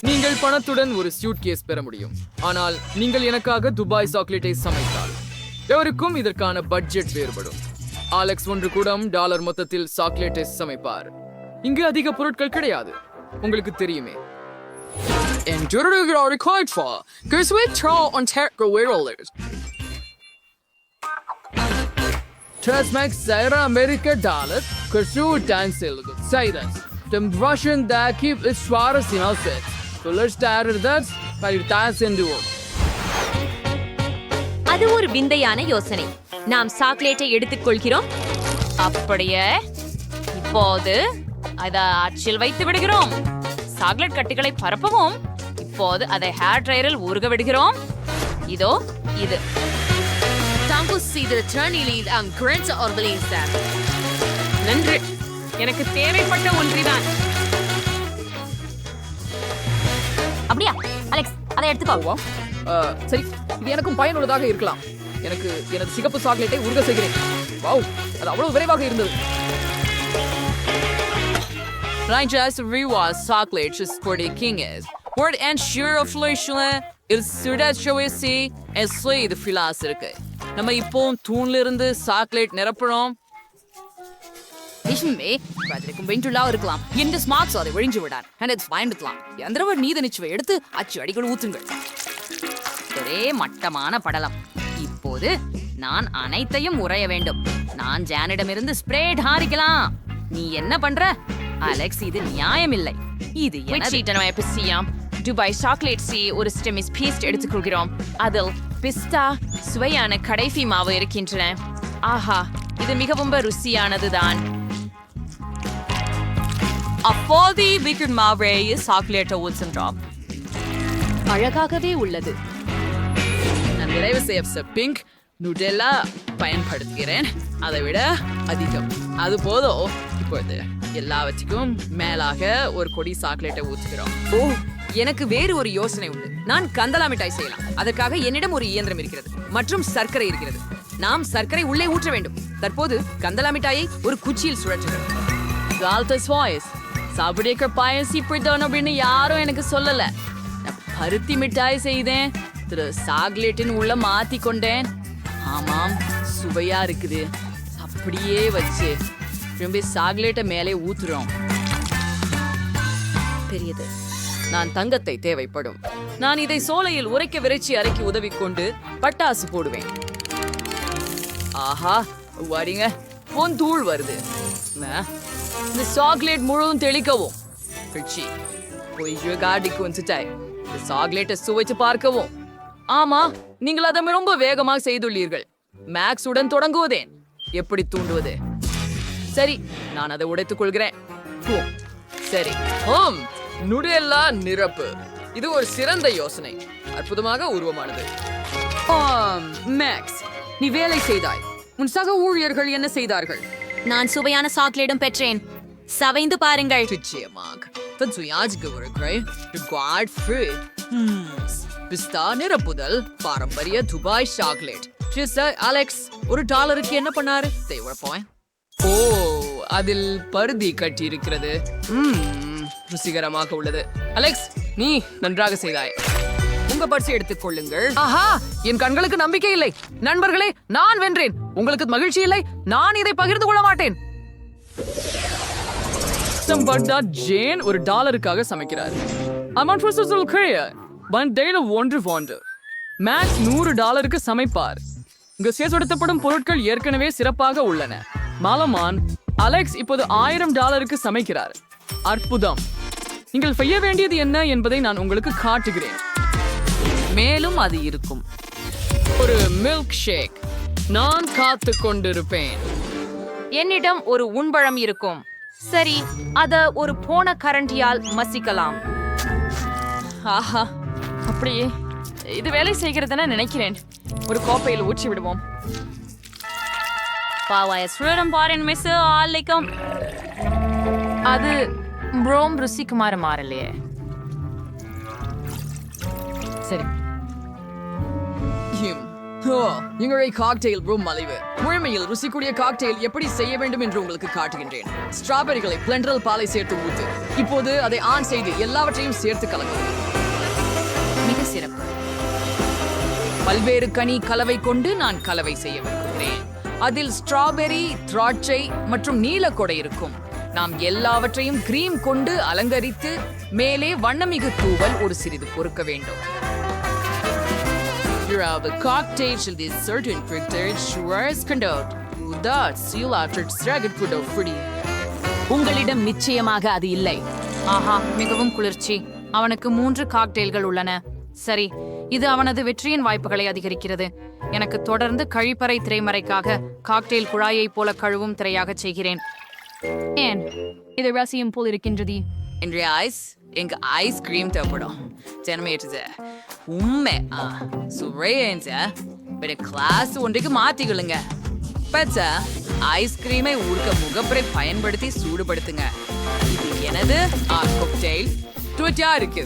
நீங்கள் பணத்துடன் ஒரு சூட்கேஸ் பெற முடியும். ஆனால் நீங்கள் எனக்காக துபாய் சாக்லேட்டை சமைத்தால் எவருக்கும் இதற்கான பட்ஜெட் வேறுபடும். ஆலெக்ஸ் 1 கூடம் டாலர் மொத்தத்தில் சாக்லேட்டை சமைப்பார். இங்கு அதிக பொருட்கள் கிடையாது, உங்களுக்கு தெரியுமே. Transmax Zaira America Dollar Kursu Tank Silver Cyrus The Russian that keep its Swaras in outfit. So let's start with that by your dance and duo. அது ஒரு விந்தையான யோசனை. நாம் சாக்லேட்டை எடுத்துக்கொள்கிறோம். அப்படியே இப்போது அதை அச்சில் வைத்து விடுகிறோம். சாக்லேட் கட்டிகளை பரப்பவும். இப்போது அதை ஹேர் ட்ரையரில் ஊறுக விடுகிறோம். இதோ இது. நன்று, எனக்கு தேவைப்பட்ட ஒன்றிதான். அப்படியா அலெக்ஸ், அதை எடுத்துக்கோ. சரி, இது எனக்கும் பயனுள்ளதாக இருக்கலாம். எனக்கு எனது சிகப்பு சாக்லேட்டை உருக செய்கிறேன். வாவ், அது அவ்வளவு விரைவாக இருந்தது. Just rewatch chocolate just for the king is. Word and sure of Fleischland is Sudat Showisi and Slay the philosophy. நம்ம இப்போ தூண்ல இருந்து சாக்லேட் நிரப்புறோம். இஷ்மே பாதிக்கும் பெஞ்சுலா இருக்கலாம். இந்த ஸ்மார்ட்ஸ் அதை ஒழிஞ்சு விடார். and it's பயந்துக்கலாம். எந்திரவர் நீத நிச்சுவை எடுத்து அச்சு அடிகள் ஊத்துங்கள். ஒரே மட்டமான படலம். இப்போது நான் அனைத்தையும் உறைய வேண்டும். நான் ஜானிடமிருந்து ஸ்ப்ரேட் ஹாரிக்கலாம். நீ என்ன பண்ற அலெக்ஸ்? இது நியாயமில்லை. இது துபாய் சாக்லேட் சி ஒரு ஸ்டெமிஸ் பீஸ்ட் எடுத்துக்கொள்கிறோம். அதில் பிஸ்தா சுவையான கடைசி மாவு இருக்கின்றன. ஆஹா, இது மிகவும் ருசியானதுதான். அப்போது வீக்கெண்ட் மாவை சாக்லேட்டை ஊற்றுன்றோம். அழகாகவே உள்ளது. நான் நிறைவு செய்ய பிங்க் நுடெல்லா பயன்படுத்துகிறேன். அதை விட அதிகம் அது போதும். இப்பொழுது எல்லாவற்றுக்கும் மேலாக ஒரு கொடி சாக்லேட்டை ஊற்றுகிறோம். ஓ, எனக்கு வேறு ஒரு யோசனை உண்டு. நான் கந்தலா மிட்டாய் செய்யலாம். அதற்காக என்னிடம் ஒரு இயந்திரம் இருக்கிறது மற்றும் சர்க்கரை இருக்கிறது. நாம் சர்க்கரை உள்ளே ஊற்ற வேண்டும். தற்போது கந்தலா மிட்டாயை ஒரு குச்சியில் சுழற்றுகிறோம். கால்டஸ் வாய்ஸ் சாப்பிடுற பாயசி பிடித்தவன் அப்படின்னு யாரும் எனக்கு சொல்லல. நான் பருத்தி மிட்டாய் செய்தேன். சாக்லேட்டின் உள்ள மாத்தி கொண்டேன். ஆமாம், சுவையா இருக்குது. அப்படியே வச்சு திரும்பி சாக்லேட்டை மேலே ஊத்துறோம். பெரியது. நான் தங்கத்தை தேவைப்படும். நான் இதை சோலையில் உரைக்க விரைச்சி அரைக்கி உதவி கொண்டு பட்டாசு போடுவேன். ஆஹா, வரீங்க பொன் தூள் வருது. இந்த சாக்லேட் முழுவதும் தெளிக்கவும். ரிச்சி போய் காடிக்கு வந்துட்டாய். இந்த சாக்லேட்டை சுவைச்சு பார்க்கவும். ஆமா, நீங்கள் அதை ரொம்ப வேகமாக செய்துள்ளீர்கள். மேக்ஸ் உடன் தொடங்குவதேன். எப்படி தூண்டுவது? சரி, நான் அதை உடைத்துக் கொள்கிறேன். சரி, நுடெல்லா நிரப்பு. இது ஒரு சிறந்த யோசனை. அற்புதமாக உருவமானது. மேக்ஸ், நீ வேலை செய்தாய். உன் சக ஊழியர்கள் என்ன செய்தார்கள்? நான் சுவையான சாக்லேட்டும் பெற்றேன். சவைந்து பாருங்கள். நிச்சயமாக. பிஸ்தா நிரப்புதல் பாரம்பரிய துபாய் சாக்லேட். அலெக்ஸ் $1 என்ன பண்ணாரு? ஓ, அதில் பருதி கட்டி இருக்கிறது. ருசிகரமாக உள்ளது. அலெக்ஸ், நீ நன்றாக செய்தாய். உங்க பரிசை எடுத்துக் கொள்ளுங்கள். ஆஹா, என் கண்களுக்கு நம்பிக்கை இல்லை. நண்பர்களே, நான் வென்றேன். உங்களுக்கு மகிழ்ச்சி இல்லை? நான் இதை பகிர்ந்து கொள்ள மாட்டேன். ஜேன் $1 சமைக்கிறார். மேக்ஸ் $100 சமைப்பார். இங்கு சேர்ப்படுத்தப்படும் பொருட்கள் ஏற்கனவே சிறப்பாக உள்ளன. மாலமான் அலெக்ஸ் இப்போது $1000 சமைக்கிறார். அற்புதம். நீங்கள் செய்ய வேண்டியது என்ன என்பதை நான் உங்களுக்கு காட்டுகிறேன். மேலும் அது இருக்கும். ஒரு மில்க் ஷேக். நான் காத்து கொண்டிருப்பேன். என்னிடம் ஒரு உண்பழம் இருக்கும். சரி, அத ஒரு போன கரண்டியால் மசிக்கலாம். ஆஹா, அப்படியே இது வேலை செய்கிறதுன்னு நினைக்கிறேன். ஒரு கோப்பையில் ஊற்றி விடுவோம். அது ரோம் ருசிக்குமாறு மாறலையே. சரி, எங்களுடைய காக்டெயில் ரூம் மலிவு. முழுமையில் ருசிக்கூடிய காக்டெயில் எப்படி செய்ய வேண்டும் என்று உங்களுக்கு காட்டுகின்றேன். ஸ்ட்ராபெரிகளை பிளெண்டரில் பாலை சேர்த்து ஊத்து. இப்போது அதை ஆன் செய்து எல்லாவற்றையும் சேர்த்து கலக்கவும். மிக சிறப்பு. பல்வேறு கனி கலவை கொண்டு நான் கலவை செய்ய விரும்புகிறேன். அதில் ஸ்ட்ராபெரி, திராட்சை மற்றும் நீலக்கொடை இருக்கும். நாம் எல்லாவற்றையும் கிரீம் கொண்டு அலங்கரித்து மேலே வண்ணமிகு தூவல் ஒரு சிறிது பொறுக்க வேண்டும். The cocktail shall be certain prepared sugars conduct. That seal after stragged could have pretty. உங்களிடம் நிச்சயமாக அது இல்லை. ஆஹா, மிகவும் குளிர்ச்சி. அவனுக்கு 3 காக்டெயில்கள் உள்ளன. சரி, இது அவனது வெற்றியின் வாய்ப்புகளை அதிகரிக்கிறது. எனக்கு தொடர்ந்து கழிப்பறை திரைமறைக்காக காக்டெயில் குழாயை போல கழுவும் திரையாக செய்கிறேன். ஏன் இது ரசியம் போல் இருக்கின்றது? இன்றைய எங்க ஐஸ்கிரீம் தேவைப்படும். ஜனமேற்று உண்மை சுவைய கிளாஸ் ஒன்றைக்கு மாத்திக்கொள்ளுங்க. பச்சா ஐஸ்கிரீமை ஊர்க்க முகப்பரை பயன்படுத்தி சூடுபடுத்துங்க. இது எனது காக்டெயில் இருக்கு.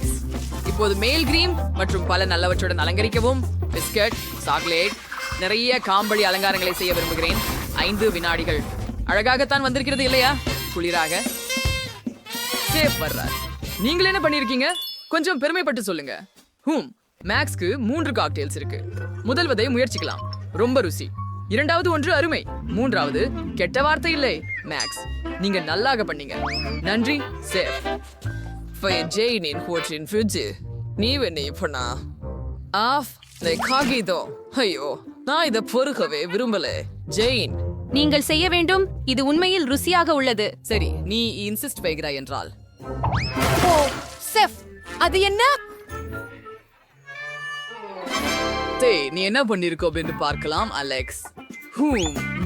இப்போது மேல் கிரீம் மற்றும் பல நல்லவற்றுடன் அலங்கரிக்கவும். பிஸ்கட், சாக்லேட், நிறைய காம்பளி அலங்காரங்களை செய்ய விரும்புகிறேன். 5 வினாடிகள். அழகாகத்தான் வந்திருக்கிறது இல்லையா? குளிராக. சேஃப் வர்றார். நீங்கள் என்ன பண்ணிருக்கீங்க? கொஞ்சம் பெருமைப்பட்டு சொல்லுங்க. மேக்ஸ்க்கு 3 காக்டெயில்ஸ் இருக்கு. முதல்வதை முயற்சிக்கலாம். ரொம்ப ருசி. இரண்டாவது ஒன்று அருமை. மூன்றாவது கெட்ட வார்த்தை இல்லை. மேக்ஸ், நீங்க நல்லாக பண்ணீங்க. நன்றி சேஃப். ஜெயினின் ஹோட்டலின் ஃப்ரிட்ஜ். நீ என்ன பண்ணா ஆஃப் காகிதோ? ஐயோ, நான் இதை பொறுக்கவே விரும்பல. ஜெயின், நீங்கள் செய்ய வேண்டும். இது உண்மையில் ருசியாக உள்ளது. சரி, நீ இன்சிஸ்ட் வைக்கிறாய் என்றால். ஓ, செஃப், அது என்ன? நீ என்ன பண்ணிருக்கோ என்று பார்க்கலாம் அலெக்ஸ்.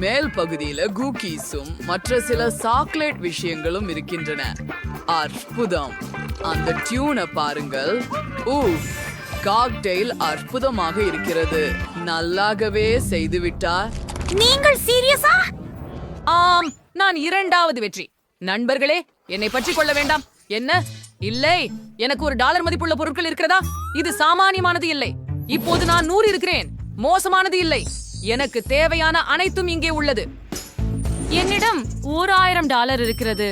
மேல் பகுதியில குக்கீஸும் மற்ற சில சாக்லேட் விஷயங்களும் இருக்கின்றன. அற்புதம். அந்த டியூனை பாருங்கள். காக்டெயில் அற்புதமாக இருக்கிறது. நல்லாகவே செய்துவிட்டார். நீங்கள் சீரியஸா? ஆம், நான் 2வது வெற்றி. நண்பர்களே, என்னை பற்றி கொள்ள வேண்டாம். என்ன? இல்லை, எனக்கு $1 மதிப்புள்ள பொருட்கள் இருக்கிறதா? இது சாமானியமானது இல்லை. இப்போது நான் 100 இருக்கிறேன். மோசமானது இல்லை. எனக்கு தேவையான அனைத்தும் இங்கே உள்ளது. என்னிடம் $1000 இருக்கிறது.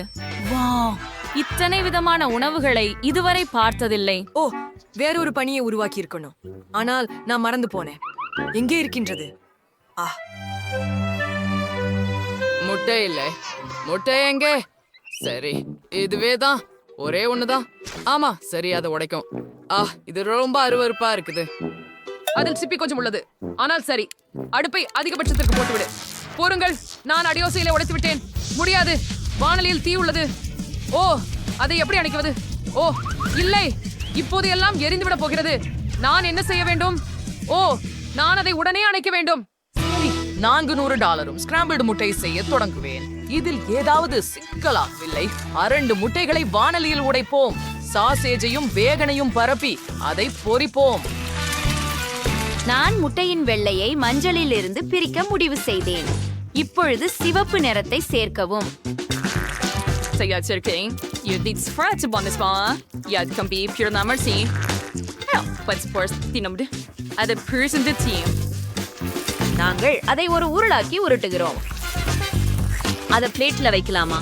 வாவ், இத்தனை விதமான உணவுகளை இதுவரை பார்த்ததில்லை. ஓ, வேறொரு பணியை உருவாக்கி இருக்கணும். ஆனால் நான் மறந்து போனேன். எங்கே இருக்கின்றது? முட்டை இல்லை. முட்டை எங்கே? சரி, இதுவே தான். ஒரே ஒண்ணுதான். ஆமா, சரி, அதை உடைக்கும். இது ரொம்ப அருவருப்பா இருக்குது. அதில் சிப்பி கொஞ்சம் உள்ளது. ஆனால் சரி, அடுப்பை அதிகபட்சத்திற்கு போட்டுவிடு. போருங்கள், நான் அடியோசையில உடைத்து விட்டேன். முடியாது, வானலியில் தீ உள்ளது. ஓ, அதை எப்படி அணைக்குவது? ஓ, இல்லை, இப்போது எல்லாம் எரிந்துவிட போகிறது. நான் என்ன செய்ய வேண்டும்? ஓ, நான் அதை உடனே அணைக்க வேண்டும். சரி, $400 ஸ்கிராம்பிள்டு முட்டை செய்ய தொடங்குவேன். இதில் ஏதாவது சிக்கலாகவில்லை. 2 முட்டைகளை வானலியில் உடைப்போம். சாசேஜையும் வேகனையும் பரப்பி அதை பொரிப்போம். நான் முட்டையின் வெள்ளையை மஞ்சளில் இருந்து பிரிக்க முடிவு செய்தேன். இப்பொழுது சிவப்பு நிறத்தை சேர்க்கவும். செய்யாச்சிருக்கேன். இது ஸ்ப்ரெட் பண்ணஸ்பா. அது கம்பி பியூர் நமர்சி. பட் ஸ்போர்ட்ஸ் தினமுது அது பிரிசந்த டீம். நாங்கள் அதை ஒரு உருளாக்கி உருட்டுகிறோம். அதை பிளேட்ல வைக்கலாமா?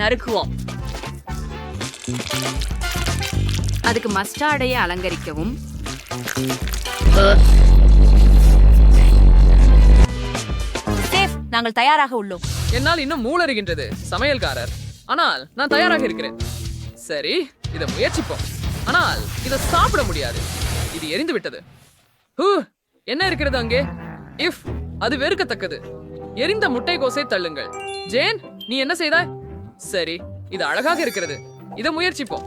நறுக்குவோம். அதுக்கு மஸ்டார்டையை அலங்கரிக்கவும். நாங்கள் தயாராக உள்ளோம். என்னால் இன்னும் மூளறுகின்றது, சமையல்காரர். ஆனால் நான் தயாராக இருக்கிறேன். சரி, இதை முயற்சிப்போம். ஆனால் இதை சாப்பிட முடியாது. இது எரிந்து விட்டது. என்ன இருக்கிறது அங்கே? இஃப் அது வெறுக்கத்தக்கது. எரிந்த முட்டைக்கோசை தள்ளுங்கள். ஜேன், நீ என்ன செய்தாய்? சரி, இது அழகாக இருக்கிறது. இதை முயற்சிப்போம்.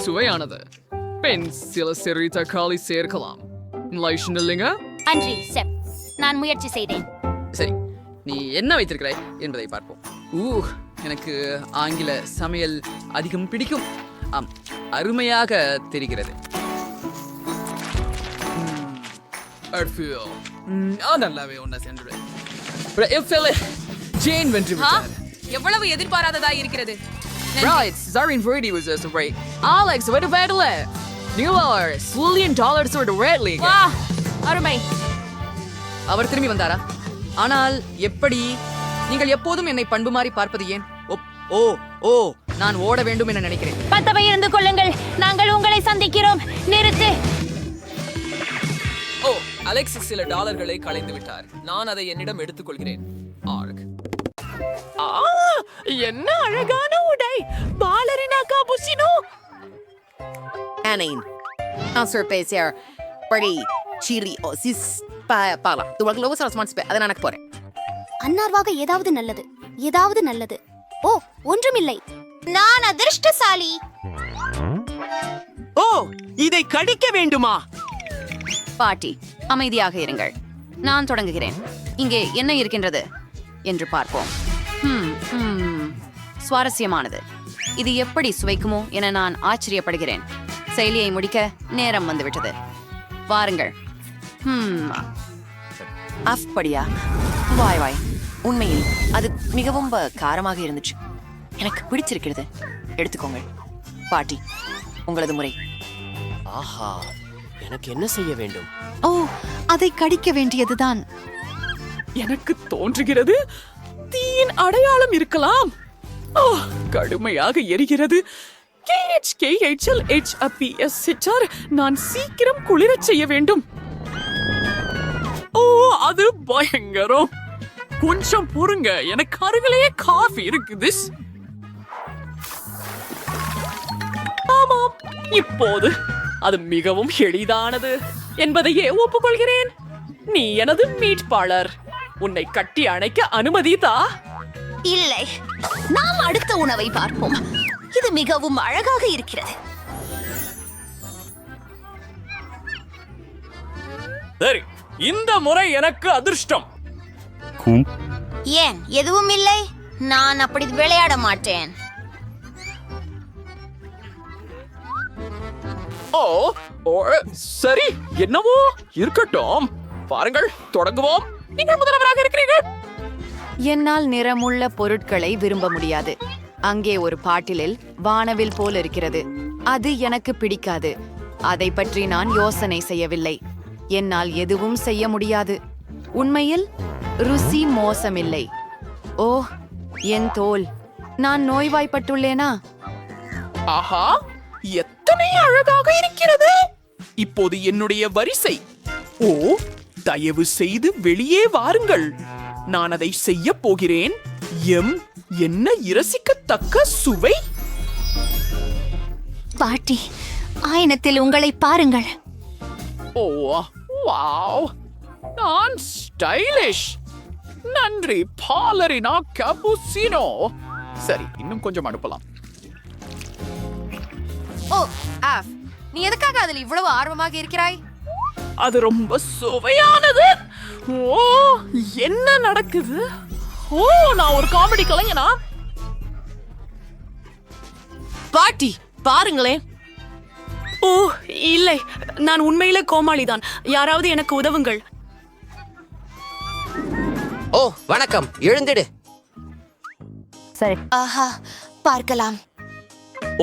சுவையானது. பெண் சில சிறு தக்காளி சேர்க்கலாம். அன்றி செப், நான் முயற்சி செய்தேன். சரி, நீ என்ன வைத்திருக்கிறாய் என்பதை பார்ப்போம். எனக்கு ஆங்கில சமையல் அதிகம் பிடிக்கும். அருமையாக தெரிகிறது. நல்லாவே ஒன்ன சென்று ஜேன் வென்று விட்டார். எவ்வளவு எதிர்பாராததா இருக்கிறது. Right, Zarin Verdi was just right. Alex, what about it? $1 ஒரு Red League. வா, அருமை. அவர் திரும்பி வந்தாரா? ஆனால் எப்படி? நீங்கள் எப்போதும் என்னை பண்பு மாறி பார்ப்பது ஏன்? ஓ, நான் ஓட வேண்டும் என நினைக்கிறேன். பத்தவை இருந்து கொள்ளுங்கள், நாங்கள் உங்களை சந்திக்கிறோம். நிறுத்து. அலெக்ஸ் சில டாலர்களை களைந்து விட்டார். நான் அதை என்னிடம் எடுத்துக்கொள்கிறேன். என்ன அழகான உடை! பாலரினா காபுசினோ. நான் சர்ப்ரைஸர் படி சிரி ஓசிஸ் பாலா. துவங்க லோவஸ் ரெஸ்பான்ஸ் அதை நான் போறேன். அன்னார்வாக ஏதாவது நல்லது. ஓ, ஒன்றுமில்லை. நான் அதிர்ஷ்டசாலி. இதை கடிக்க வேண்டுமா? பாட்டி, அமைதியாக இருங்கள். நான் தொடங்குகிறேன். இங்கே என்ன இருக்கின்றது என்று பார்ப்போம். சுவாரஸ்யமானது. இது எப்படி சுவைக்குமோ என நான் ஆச்சரியப்படுகிறேன். செயலியை முடிக்க நேரம் வந்துவிட்டது. வாருங்கள். அப்படியா? வாய் உண்மையில் அது மிகவும் காரமாக இருந்துச்சு. எனக்கு பிடிச்சிருக்கிறது. எடுத்துக்கோங்க. பாட்டி, உங்களது முறை. ஆஹா, எனக்கு என்ன செய்ய வேண்டும்? அதை கடிக்க வேண்டியதுதான். எனக்கு தோன்றுகிறது தீயின் அடையாளம் இருக்கலாம். கடுமையாக எரிகிறது. நான் சீக்கிரம் குளிரச் செய்ய வேண்டும். அது பயங்கரம். கொஞ்சம் பொறுங்க, எனக்கு அருகிலேயே காஃபி இருக்குது. ஆமாம், இப்போது அது மிகவும் எளிதானது என்பதையே ஒப்புக்கொள்கிறேன். நீ எனது மீட்பாளர். உன்னை கட்டி அணைக்க அனுமதிதா? இல்லை, நாம் அடுத்த உணவை பார்ப்போம். இது மிகவும் அழகாக இருக்கிறது. சரி, இந்த முறை எனக்கு அதிர்ஷ்டம். ஏன் எதுவும் இல்லை? நான் அப்படி விளையாட மாட்டேன். ஓ ஓ சரி, என்னவோ இருக்கட்டும். பாருங்கள், தொடங்குவோம். நீங்கள் முதல்வராக இருக்கிறீர்கள். என்னால் நிறமுள்ள பொருட்களை விரும்ப முடியாது. அங்கே ஒரு பாட்டிலில் வானவில் போல் இருக்கிறது. அது எனக்கு பிடிக்காது. அதை பற்றி நான் யோசனை செய்யவில்லை. என்னால் எதுவும் செய்ய முடியாது. உண்மையில் ருசி மோசமில்லை. ஓ, என் தோல். நான் நோய்வாய்ப்பட்டுள்ளேனா? ஆஹா, எத்தனை அழகாக இருக்கிறது. இப்போது என்னுடைய வரிசை. ஓ, தயவு செய்து வெளியே வாருங்கள். நான் அதை செய்ய போகிறேன். என்ன இரசிக்கத்தக்க சுவை. பாட்டி, ஆயனத்தில் உங்களை பாருங்கள். ஓ வாவ், நான் ஸ்டைலிஷ். நன்றி பாலரினா கேப்புசினோ. சரி, இன்னும் கொஞ்சம் அனுப்பலாம். ஓ ஆஃப், நீ எதுக்காக அதில் இவ்வளவு ஆர்வமாக இருக்கிறாய்? அது ரொம்ப சுவையானது. ஓ, என்ன நடக்குது? ஓ, நான் ஒரு காமெடி கலைஞனா? பாட்டி பாருங்களேன். ஓ இல்லை, நான் உண்மையில கோமாளிதான். யாராவது எனக்கு உதவுங்கள். ஓ வணக்கம், எழுந்திடு. சரி, ஆஹா, பார்க்கலாம்.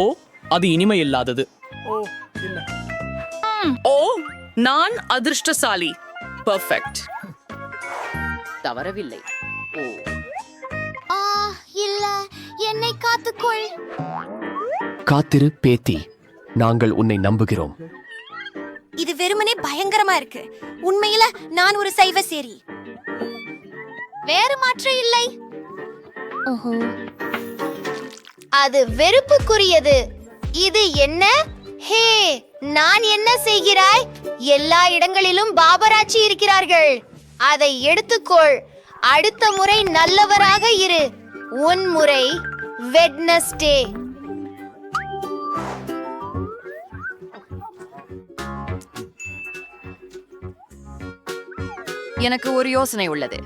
ஓ, அது இனிமை இல்லாதது. ஓ, நான் அதிர்ஷ்டசாலி. பெர்ஃபெக்ட். தவறவில்லை. ஓ, இல்ல, என்னை காத்துக்கொள். காத்திரு பேத்தி, நாங்கள் உன்னை நம்புகிறோம். இது வெறுமனே பயங்கரமா இருக்கு. உண்மையில நான் ஒரு சைவ சேரி. வேறு மாற்று இல்லை. அது வெறுப்புக்குரியது. இது என்ன? ஹே, நான் என்ன செய்கிறாய்? எல்லா இடங்களிலும் பாபராச்சி இருக்கிறார்கள். அதை எடுத்துக்கொள். அடுத்த முறை நல்லவராக இரு. உன் முறை வெட்னஸ்டே. எனக்கு ஒரு யோசனை உள்ளது.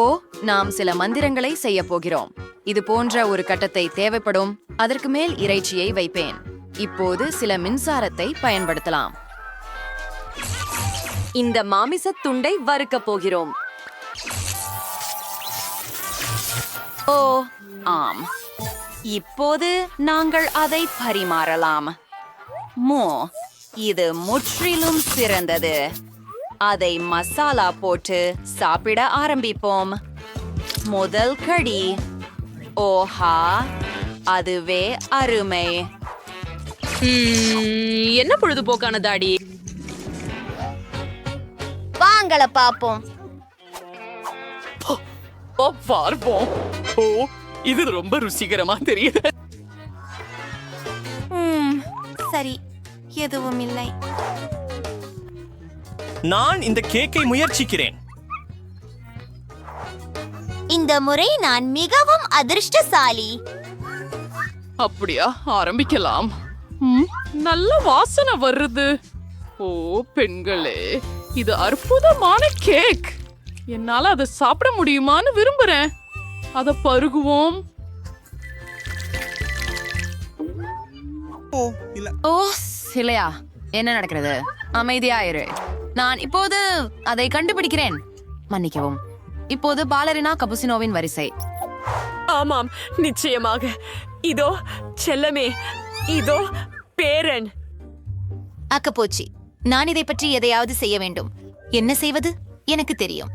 ஓ, நாம் சில மந்திரங்களை செய்ய போகிறோம். இது போன்ற ஒரு கட்டத்தை தேவைப்படும். அதற்கு மேல் இறைச்சியை வைப்பேன். இப்போது சில மின்சாரத்தை பயன்படுத்தலாம். இந்த மாமிசத் துண்டை வறுக்க போகிறோம். ஓ ஆம், இப்போது நாங்கள் அதை பரிமாறலாம். இது முற்றிலும் சிறந்தது. அதை மசாலா போட்டு சாப்பிட ஆரம்பிப்போம். முதல் கடி. ஓஹா, அதுவே அருமை. என்ன பொழுதுபோக்கானதாடி. வாங்கள பாப்போம். பார்ப்போம். ஓ, இது ரொம்ப ருசிகரமா தெரியுது. சரி, எதுவும் இல்லை. நான் இந்த கேக்கை முயற்சிக்கிறேன். இந்த முறை நான் மிகவும் அதிர்ஷ்டசாலி. அப்படியா? ஆரம்பிக்கலாம். நல்ல வாசனை வருது. ஓ பெண்களே, இது அற்புதமான கேக். என்னால அதை சாப்பிட முடியுமான்னு விரும்புறேன். அதை பருகுவோம். ஓ சிலையா, என்ன நடக்கிறது? அமைதியாயிரு. நான் இப்போது அதை கண்டுபிடிக்கிறேன். மன்னிக்கவும். இப்போது பாலரினா கபுசினோவின் வரிசை. ஆமாம், நிச்சயமாக. இதோ செல்லமே, இதோ பேரன். அக்கப்போச்சி, நான் இதை பற்றி எதையாவது செய்ய வேண்டும். என்ன செய்வது? எனக்கு தெரியும்.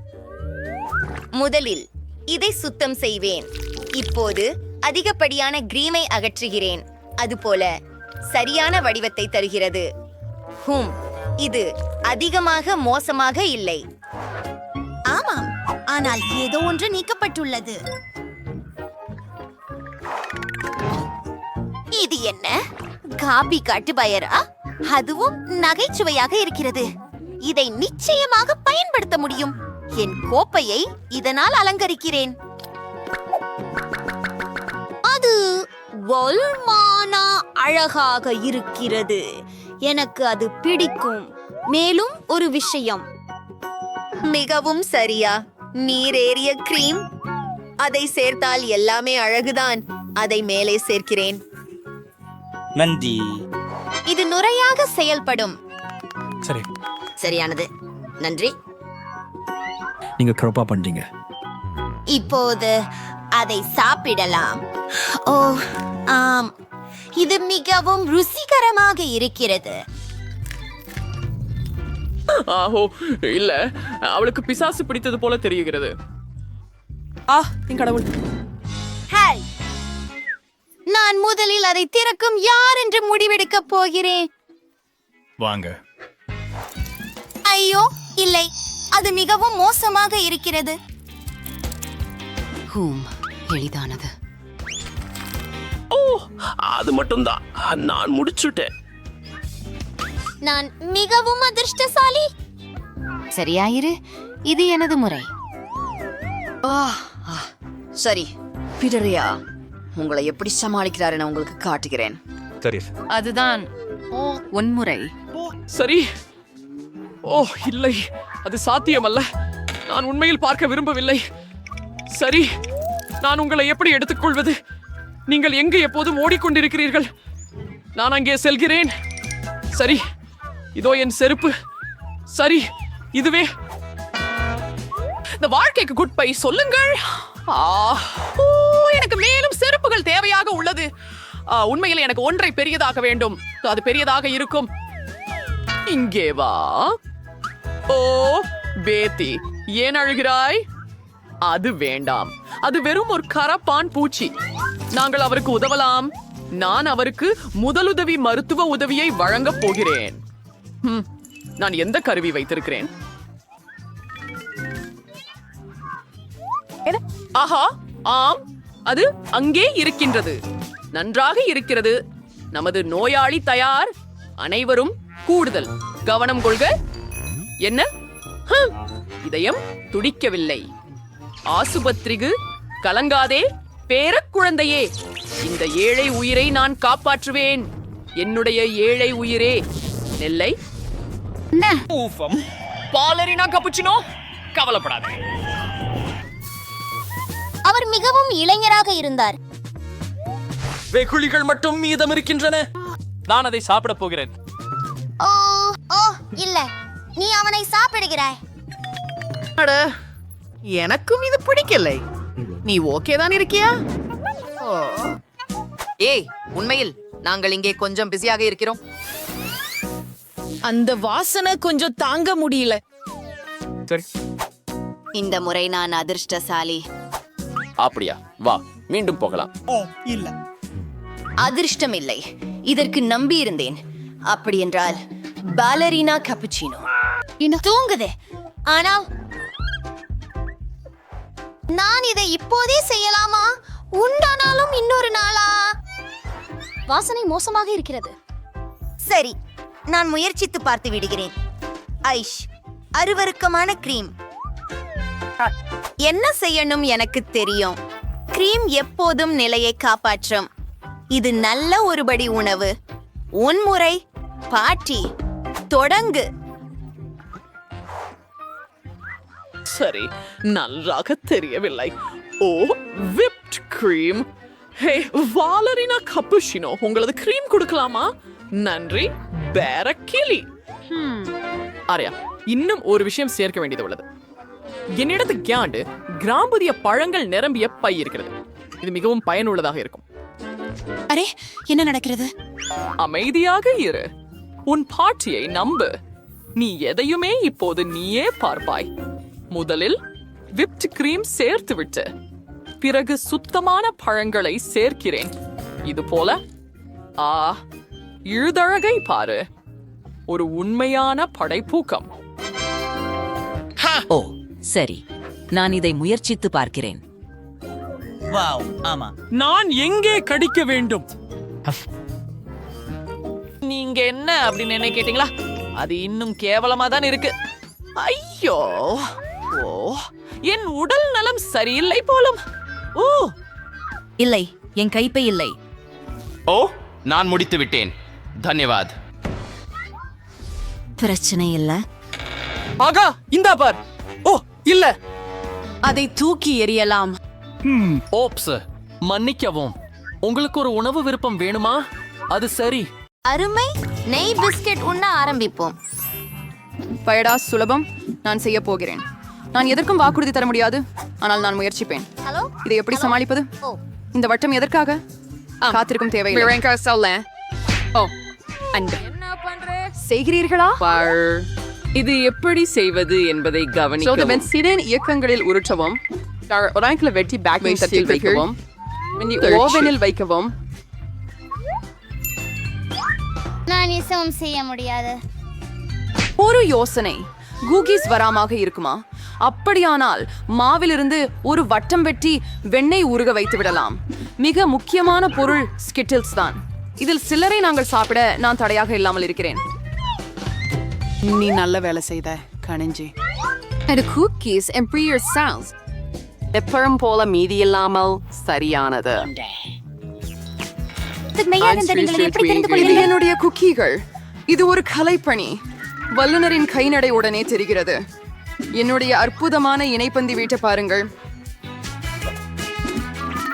முதலில் இதை சுத்தம் செய்வேன். இப்போது அதிகப்படியான கிரீமை அகற்றுகிறேன். அதுபோல சரியான வடிவத்தை தருகிறது. இது அதிகமாக மோசமாக இல்லை. ஆமாம், ஆனால் ஏதோ ஒன்று நீக்கப்பட்டுள்ளது. இது என்ன? காபி காட்டு பயரா? அதுவும் நகைச்சுவையாக இருக்கிறது. இதை நிச்சயமாக பயன்படுத்த முடியும். என் கோப்பையை இதனால் அலங்கரிக்கிறேன். அது வல்மானா அழகாக இருக்கிறது. எனக்கு அது பிடிக்கும். மேலும் ஒரு விஷயம். மிகவும் சரியா, நீரேறிய கிரீம். அதை சேர்த்தால் எல்லாமே அழகுதான். அதை மேலே சேர்க்கிறேன். நன்றி. இது நுரையாக செயல்படும். சரி, சரியானது. நன்றி. நீங்க கரெக்டா பண்றீங்க. இப்போது அதை சாப்பிடலாம். ஓ ஆம், இது மிகவும் ருசிகரமாக இருக்கிறது. ஆஹோ இல்ல, அவளுக்கு பிசாசு பிடித்தது போல தெரிகிறது. என் கடவுள். ஹாய், நான் முதலில் அதை திறக்கும் யார் என்று முடிவெடுக்கப் போகிறேன். வாங்க. ஐயோ இல்லை, அது மிகவும் மோசமாக இருக்கிறது. எளிதானது. ஓ, அது மட்டும்தான். நான் முடிச்சுட்டேன். நான் மிகவும் அதிர்ஷ்டசாலி. சரியாயிரு, இது எனது முறை. சரி பிடரியா, உங்களை எப்படி சமாளிக்கிறாரு நான் உங்களுக்கு காட்டுகிறேன். சரி அதுதான் ஒன்முறை. சரி. ஓ இல்லை, அது சாத்தியமல்ல. நான் உண்மையில் பார்க்க விரும்பவில்லை. சரி, நான் உங்களை எப்படி எடுத்துக்கொள்வது? நீங்கள் எங்கு எப்போதும் ஓடிக்கொண்டிருக்கிறீர்கள். நான் அங்கே செல்கிறேன். சரி, இதோ என் செருப்பு. சரி, இதுவே இந்த வாழ்க்கைக்கு குட் பை சொல்லுங்கள். எனக்கு மேலும் செருப்புகள் தேவையாக உள்ளது. உண்மையில் எனக்கு ஒன்றை பெரியதாக வேண்டும். அது பெரியதாக இருக்கும். இங்கே வா. ஓ பேத்தி, ஏன் அழுகிறாய்? அது வேண்டாம். அது வெறும் ஒரு கரப்பான் பூச்சி. நாங்கள் அவருக்கு உதவலாம். நான் அவருக்கு முதலுதவி மருத்துவ உதவியை வழங்கப் போகிறேன். நான் எந்த கருவி வைத்திருக்கிறேன்? ஆஹா, ஆம், அது அங்கே இருக்கின்றது. நன்றாக இருக்கிறது. நமது நோயாளி தயார். அனைவரும் கூடுதல் கவனம் கொள்க. என்ன? இதயம் துடிக்கவில்லை. ஆசுபத்திரிக்கு கலங்காதே பேரக்குழந்தையே. இந்த ஏழை உயிரை நான் காப்பாற்றுவேன். என்னுடைய ஏழை உயிரே. நெல்லை பாலரினா கப்புச்சினோ, கவலைப்படாதே. அவர் மிகவும் இளைஞராக இருந்தார். வெகுளிகள் மட்டும் மீதம் இருக்கின்றன. நான் அதை சாப்பிட போகிறேன். ஓ ஓ இல்ல, நீ அவனை சாப்பிடுகிறாய். எனக்கும் இது பிடிக்கலை. நீ ஓகே தான் இருக்கியா? ஏய், உண்மையில் நாங்கள் இங்கே கொஞ்சம் பிஸியாக இருக்கிறோம். அந்த வாசனை கொஞ்சம் தாங்க முடியல. சரி, இந்த முறை நான் அதிர்ஷ்டசாலி. அப்படியா? வா, மீண்டும் போகலாம். அதிர்ஷ்டம் இல்லை, இதற்கு நம்பி இருந்தேன். அப்படி என்றால் பாலரினா கப்புச்சினோ தூங்குது. ஆனால் நான் இதை இப்போதே செய்யலாமா? உண்டானாலும் இன்னொரு நாளா? வாசனை மோசமாக இருக்கிறது. சரி, நான் முயற்சித்து பார்த்து விடுகிறேன். ஐஷ், அருவருக்கமான கிரீம். என்ன செய்யணும் எனக்கு தெரியும். கிரீம் எப்போதும் நிலையை காப்பாற்றும். இது நல்ல ஒருபடி உணவு. உன் முறை பாட்டி, தொடங்கு. சரி, நன்றாக தெரியவில்லை. ஓ, விப்ட் கிரீம். ஹே வாலரினா கப்புச்சினோ, உங்களது கிரீம் கொடுக்கலாமா? நன்றி பேரக்கிளி. ஆரியா, இன்னும் ஒரு விஷயம் சேர்க்க வேண்டியது உள்ளது. என்னிடத்து கியாண்டு கிராம்புதிய பழங்கள் நிரம்பிய பை இருக்கிறது. இது மிகவும் பயனுள்ளதாக இருக்கும். அரே, என்ன நடக்கிறது? அமைதியாக இரு. உன் பாட்டியை நம்பு. நீ எதையுமே இப்போது நீயே பார்ப்பாய். முதலில் விப்ட் கிரீம் சேர்த்து விட்டு பிறகு சுத்தமான பழங்களை சேர்க்கிறேன். இது போல இழுதழகை பாரு. ஒரு உண்மையான படைப்பூக்கம். ஓ சரி, நான் இதை முயற்சித்து பார்க்கிறேன். நான் எங்கே கடிக்க வேண்டும்? நீங்க என்ன அப்படின்னு என்ன கேட்டீங்களா? அது இன்னும் கேவலமா தான் இருக்கு. ஐயோ, ஓ, என் உடல் நலம் சரியில்லை போலும். ஓ இல்லை, என் கைப்பை இல்லை. ஓ, நான் முடித்து விட்டேன். தன்யவாத். பிரச்சனை இல்ல. ஆகா, இந்தா பார். ஓ இல்ல, அதை தூக்கி எறியலாம். ஓப்ஸ், மன்னிக்கவும். உங்களுக்கு ஒரு உணவு விருப்பம் வேணுமா? அது சரி. அருமை. நெய் பிஸ்கட் உண்ண ஆரம்பிப்போம். பயடா சுலபம். நான் செய்ய போகிறேன். நான் எதற்கும் வாக்குறுதி தர முடியாது, ஆனால் நான் முயற்சிப்பேன். ஹலோ, இதை எப்படி சமாளிப்பது? ஓ, இந்த வட்டம் எதற்காக? காத்திருக்கும் தேவையில்லை. ஓ, அன்பு. செய்கிறீர்களா? இது எப்படி செய்வது என்பதை கவனிக்கவும். சிறன் இயக்கங்களில் உருட்டவும், ஒராங்கில வெட்டி பேக்கிங் தட்டில் வைக்கவும், ஓவனில் வைக்கவும். நான் எதுவும் செய்ய முடியாது. ஒரு யோசனை. கூகிஸ் வராமாக இருக்குமா? அப்படியானால் மாவிலிருந்து ஒரு வட்டம் வெட்டி வெண்ணெய் உருக வைத்து விடலாம். மிக முக்கியமான பொருள் ஸ்கிட்டில்ஸ் தான். இதில் சிலரை நாங்கள் சாப்பிட நான் தடையாக இல்லாமல் இருக்கிறேன். நீ நல்ல வேலை செய்த கணிஞ்சி. குக்கீஸ் எம்ப்ரியர் சால்ஸ் எப்பறம் போல மீதி இல்லாமல் சரியானது. இது என்னுடைய குக்கீகள். இது ஒரு கலைப்பணி. வல்லுநரின் கைநடை உடனே தெரிகிறது. என்னுடைய அற்புதமான இணைப்பந்தி வீட்டை பாருங்கள்.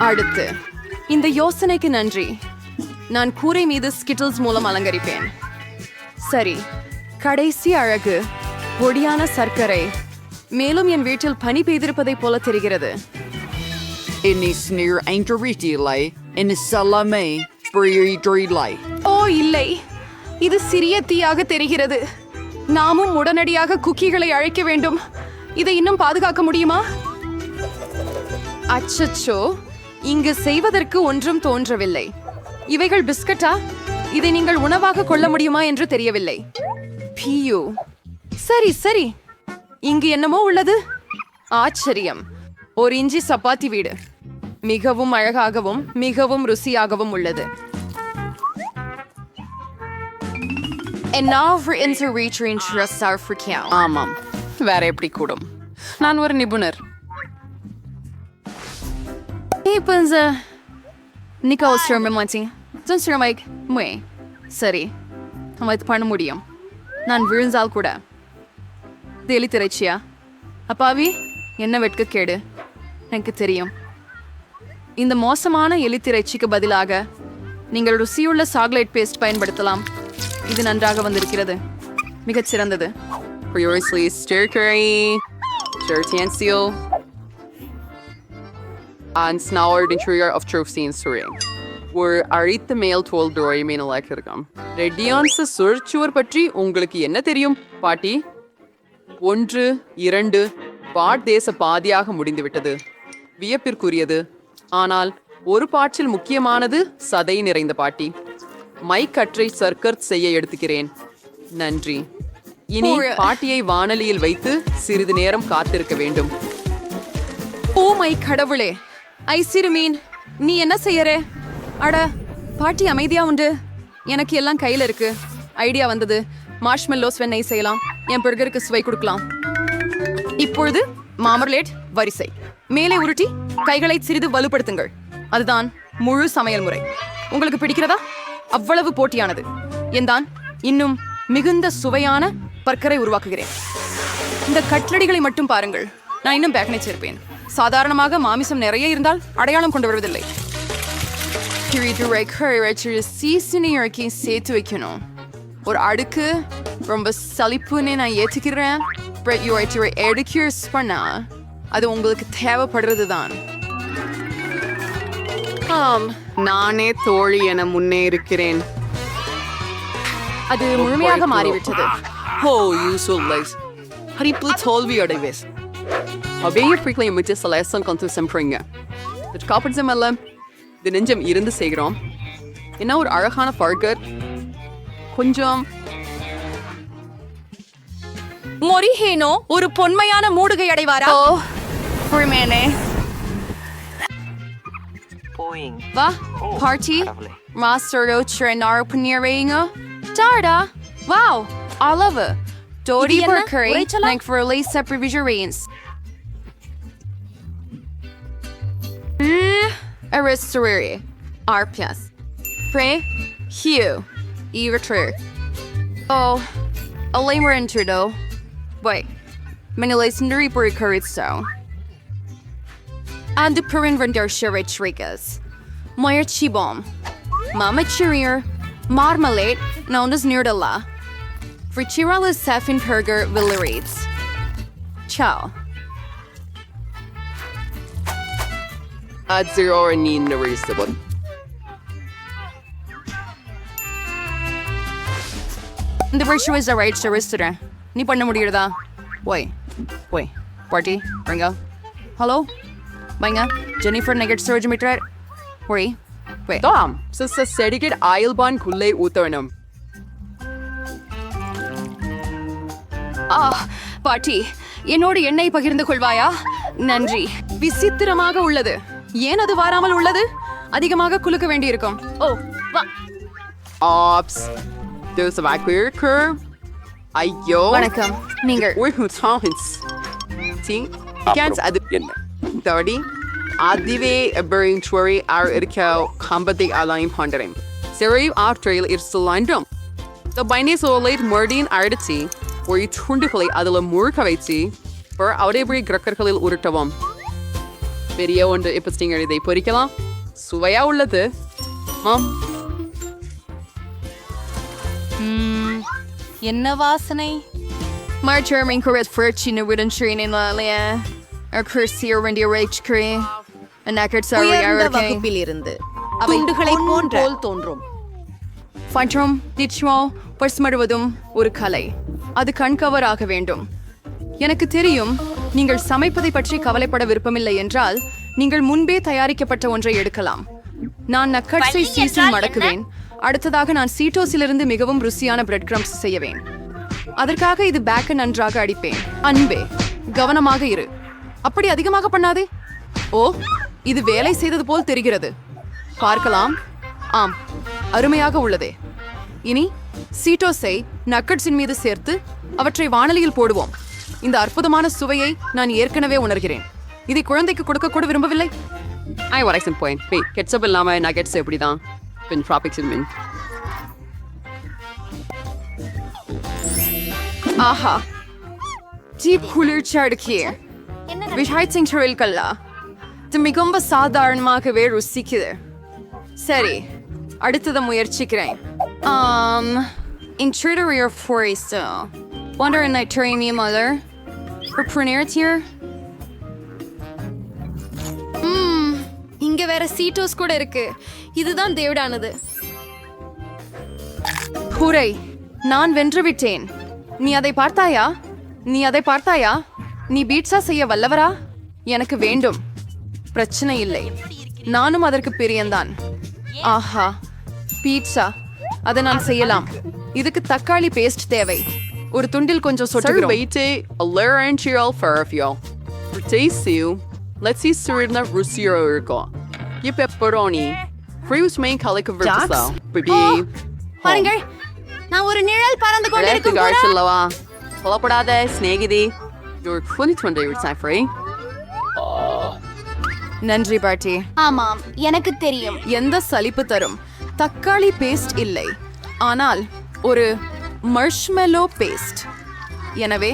அடுத்து இந்த யோசனைக்கு நன்றி. நான் கூரை மீது ஸ்கிட்டில்ஸ் மூலம் அலங்கரிப்பேன். சரி, கடைசி அழகு பொடியான சர்க்கரை. மேலும் என் வீட்டில் பனி பெய்திருப்பதை போல தெரிகிறது. ஓ இல்லை, இது சிறிய தீயாக தெரிகிறது. நாமும் உடனடியாக குக்கீகளை அழைக்க வேண்டும். இதை இன்னும் பாதுகாக்க முடியுமா? அச்சச்சோ, இங்கு செய்வதற்கு ஒன்றும் தோன்றவில்லை. இவைகள் பிஸ்கட்டா? இதை நீங்கள் உணவாக கொள்ள முடியுமா என்று தெரியவில்லை. பியூ. சரி சரி, இங்கு என்னமோ உள்ளது. ஆச்சரியம். ஒரு இஞ்சி சப்பாத்தி வீடு. மிகவும் அழகாகவும் மிகவும் ருசியாகவும் உள்ளது. And now for inter-reacher interests are for count. ஆமாம், வேற எப்படி கூடும்? நான் ஒரு நிபுணர். இப்போ நிக்கா ஸ்டர்ம் மாட்டி மைக் மே. சரி, நம்ம இது பண்ண முடியும். நான் விழுந்தால் கூட. தேலி திரைச்சியா? அப்பாவி, என்ன வெட்கக்கேடு. எனக்கு தெரியும். இந்த மோசமான எலித்திரைச்சிக்கு பதிலாக நீங்கள் ருசியுள்ள சாக்லேட் பேஸ்ட் பயன்படுத்தலாம். இது நன்றாக வந்திருக்கிறது. மிகச் சிறந்தது. Previously stir-curry, stir-tensil, and snoured interior of trophy in Suring. ஒரு அழித்த மேல் தோல் டோரை மீனலாக்கிருக்காம். ரெட்டியான்ஸ் சுழற்சுவர் பற்றி உங்களுக்கு என்ன தெரியும் பாட்டி? 1, 2 பாட் தேச பாதியாக முடிந்துவிட்டது. வியப்பிற்குரியது. ஆனால் ஒரு பாட்டில் முக்கியமானது சதை நிறைந்த பாட்டி. மைக் கற்றை சர்க்கர் செய்ய எடுத்துக்கிறேன். நன்றி. இனி பாட்டியை வானலியில் வைத்து சிறிது நேரம் காத்திருக்க வேண்டும். ஓ மை கடவுளே, ஐசிறுமீன், நீ என்ன செய்யறே? அட, பாட்டி அமைதியா உண்டு. எனக்கு எல்லாம் கையில இருக்கு. ஐடியா வந்தது. மார்ஷ்மெல்லோஸ் வெண்ணெய் செய்யலாம். என் பர்கருக்கு சுவை கொடுக்கலாம். இப்பொழுது மாமர்லேட் வரிசை மேலே உருட்டி கைகளை சிறிது வலுப்படுத்துங்கள். அதுதான் முழு சமையல் முறை. உங்களுக்கு பிடிக்கிறதா? அவ்வளவு போட்டியானது. என்தான் இன்னும் மிகுந்த சுவையான பர்கரை உருவாக்குகிறேன். இந்த கட்லடிகளை மட்டும் பாருங்கள். நான் இன்னும் பேக்கனை சேர்ப்பேன். சாதாரணமாக மாமிசம் நிறைய இருந்தால் அடையாளம் கொண்டு வருவதில்லை. சேர்த்து வைக்கணும். ஒரு அடுக்கு ரொம்ப சலிப்புன்னு நான் ஏற்றுக்கிறேன். அது உங்களுக்கு தேவைப்படுறது தான். ஆம், நானே தோழி என முன்னே இருக்கிறேன். அது முழுமையாக மாறிவிட்டது. ஓ, யூசுவல்லைஸ். ஹரிப்பு தோல்வி அடைவேஸ். அப்படியே ஃப்ரீக்லி மிச்ச சலேசன் கொண்டு செம்புறீங்க. இது காப்பட்சம் அல்ல. இது நெஞ்சம் இருந்து செய்கிறோம். என்ன ஒரு அழகான பர்கர். கொஞ்சம் மொரிஹேனோ ஒரு பொன்மையான மூடுகை அடைவாரா? வா, பார்ட்டி மாஸ்டரோ ட்ரெனார் பன்னீரேங்க. டாடா, வாவ், அளவு டோரி பர்கரை லைக் ஃபார் லேஸ் செப்ரிவிஜரேன்ஸ். Aristore, Arpias, Pre, Hugh, Evertre. Oh, a lamer intrudo. Wait, many legendary burgers so. And the Perin Vendor Sherry Trigas. Moyer Chibom, Mama Chirier, Marmalade, known as Nerdella. Frichirala Seffenberger Villarates. Ciao. At zero ni narisibo. இந்த virtue is a right service. நீ பண்ண முடியறதா? Wait. Party, bring up. Hello? Banga, Jennifer Nugget Storage Meter. Wait. Tom, sa sedicate aisle kulle utarnam. பாட்டி என்னோடு எண்ணெய் பகிர்ந்து கொள்வாயா? நன்றி. விசித்திரமாக உள்ளது. ஏன் அது வாராமல் உள்ளது? அதிகமாக குலுக்க வேண்டியிருக்கும். ஓ வா Ops. There's a clear curve. Ayyo. வணக்கம். நீங்கள் Thomas. Ting. Can't add in 30. Adive a bearing tory our irkao combating align pondering. Seri off trail it's the line. The binding so late murdering artity. Where you turn to play Adela Murkavati for Audebri Grakarkalil Urtavam. Video on the Ipasting they Purikala. Suvaya Ulate. Mom. என்ன வாசனை? Marcher correct for China wooden train in Lalia. A cursier when the rage cree. A naked sorry உயர்ந்த வகுப்பிலிருந்து அவை துண்டுகளைப் போன்ற போல் தோன்றும். ஃபண்ட்ரோம் டிச்வோ பர்ஸ்மடுவதும் ஒரு கலை. அது கண்கவர் ஆக வேண்டும். எனக்கு தெரியும் நீங்கள் சமைப்பதை பற்றி கவலைப்பட விருப்பமில்லை என்றால் நீங்கள் முன்பே தயாரிக்கப்பட்ட ஒன்றை எடுக்கலாம். நான் நக்கட்ஸை சீசில் மடக்குவேன். அடுத்ததாக நான் சீட்டோஸிலிருந்து மிகவும் ருசியான பிரெட் கிரம்ஸ் செய்யவேன். அதற்காக இது பேக்கை நன்றாக அடிப்பேன். அன்பே கவனமாக இரு. அப்படி அதிகமாக பண்ணாதே. ஓ இது வேலை செய்தது போல் தெரிகிறது. பார்க்கலாம். ஆம் அருமையாக உள்ளதே. இனி சீட்டோஸை நக்கட்ஸின் மீது சேர்த்து அவற்றை வாணலியில் போடுவோம். இந்த அற்புதமான சுவையை நான் ஏற்கனவே உணர்கிறேன். இதை குழந்தைக்கு கொடுக்க கூட விரும்பவில்லை. I what I can point. Wait, ketchup இல்லாம nuggets எப்படிதான்? Been tropics in min. ஆஹா ஜீப் குளிர்ச்சி அடுக்கிய விஷயத்தின் கல்லா இது மிகவும் சாதாரணமாகவே ருசிக்குது. சரி அடுத்ததை முயற்சிக்கிறேன். Interior forest. Wonder and I turn me mother. For pronouns here. இங்க வேற சீட்டோஸ் கூட இருக்கு. இதுதான் தேவடானது. ஹூரை நான் வென்று விட்டேன். நீ அதை பார்த்தாயா? நீ பீட்சா செய்ய வல்லவரா? எனக்கு வேண்டும். பிரச்சனை இல்லை. நானும் அதற்கு பிரியந்தான். ஆஹா பீட்சா அதை நான் செய்யலாம். இதுக்கு தக்காளி பேஸ்ட் தேவை. ஒரு துண்டில் கொஞ்சம் சொட்டுகிறோம். A layer and chill for a few. For taste you, let's see Serena Rusiro Urko. You pepperoni. Freeze main calic of Vertisau. Baby. பாருங்கள் நான் ஒரு நிழல் பறந்து கொண்டிருக்கும் Garcilawa. Polapodade, Snaggy. You're 2020 time free. நன்றி பாட்டி. ஆமாம் எனக்கு தெரியும். எந்த சலிப்பு தரும் தக்காளி பேஸ்ட் இல்லை, ஆனால் ஒரு மர்ஷ்மெலோ பேஸ்ட். எனவே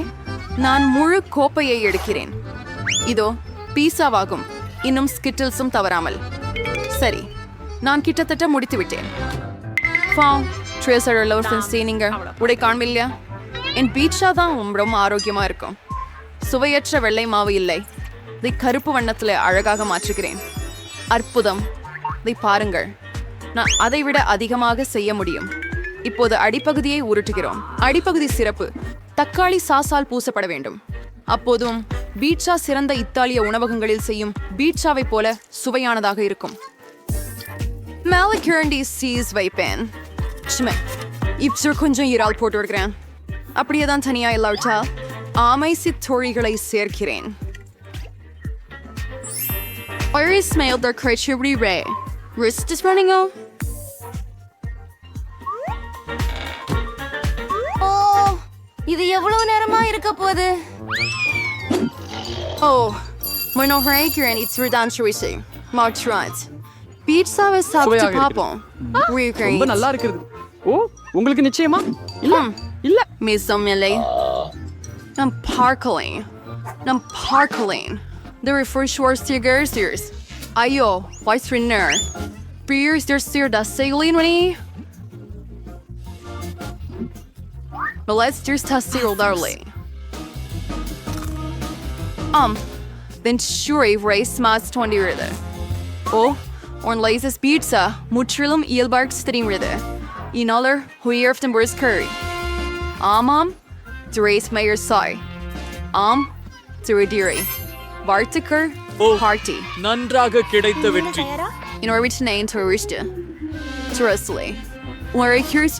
நான் முழு கோப்பையை எடுக்கிறேன். இதோ பீஸாவாகும். இன்னும் ஸ்கிட்டில்ஸும் தவறாமல். சரி நான் கிட்டத்தட்ட முடித்து விட்டேன். நீங்க உடை காண்பில்லையா? என் பீட்சா தான் ரொம்ப ஆரோக்கியமா இருக்கும். சுவையற்ற வெள்ளை மாவு இல்லை. இதை கருப்பு வண்ணத்துல அழகாக மாற்றுகிறேன். அற்புதம். இதை பாருங்கள். நான் அதை விட அதிகமாக செய்ய முடியும். இப்போது அடிப்பகுதியை உருட்டுகிறோம். அடிப்பகுதி சிறப்பு தக்காளி சாஸால் பூசப்பட வேண்டும். அப்போதும் பீட்சா சிறந்த இத்தாலிய உணவகங்களில் செய்யும் பீட்சாவை போல சுவையானதாக இருக்கும். மேலக்கிரண்டி சீஸ் வைப்பேன். இப்போ கொஞ்சம் இறால் போட்டு விடுகிறேன். அப்படியே தான் தனியா இல்லாவிட்டால் ஆமை சித்தோழிகளை சேர்க்கிறேன். I smelled their creativity ray. Wrist is running out. இது எவ்வளவு நேரமா இருக்க போகுது? Bueno, Hurricane, it's redundancy. March right. பீட்சாவை சாப்பிட்டு பாப்போம். ரொம்ப நல்லா இருக்குது. ஓ உங்களுக்கு நிச்சயமா? இல்ல மிஸ்ஸமில்லை. நான் பார்க்கலேன். The refresh was to Gersters. Ayo, vice winner. Beers der steer da sailing when Molesters tasiroldarle. Den sure race mas 20 ride. Oh, on laces pizza, mutrillum eelbark steering ride. Inaller, huierften burst curry. Mom, to race mayor soy. To redire. Bartiker, party. நன்றாக கிடைத்த வெற்றி In order to name to Arista. To Wrestling. Where here's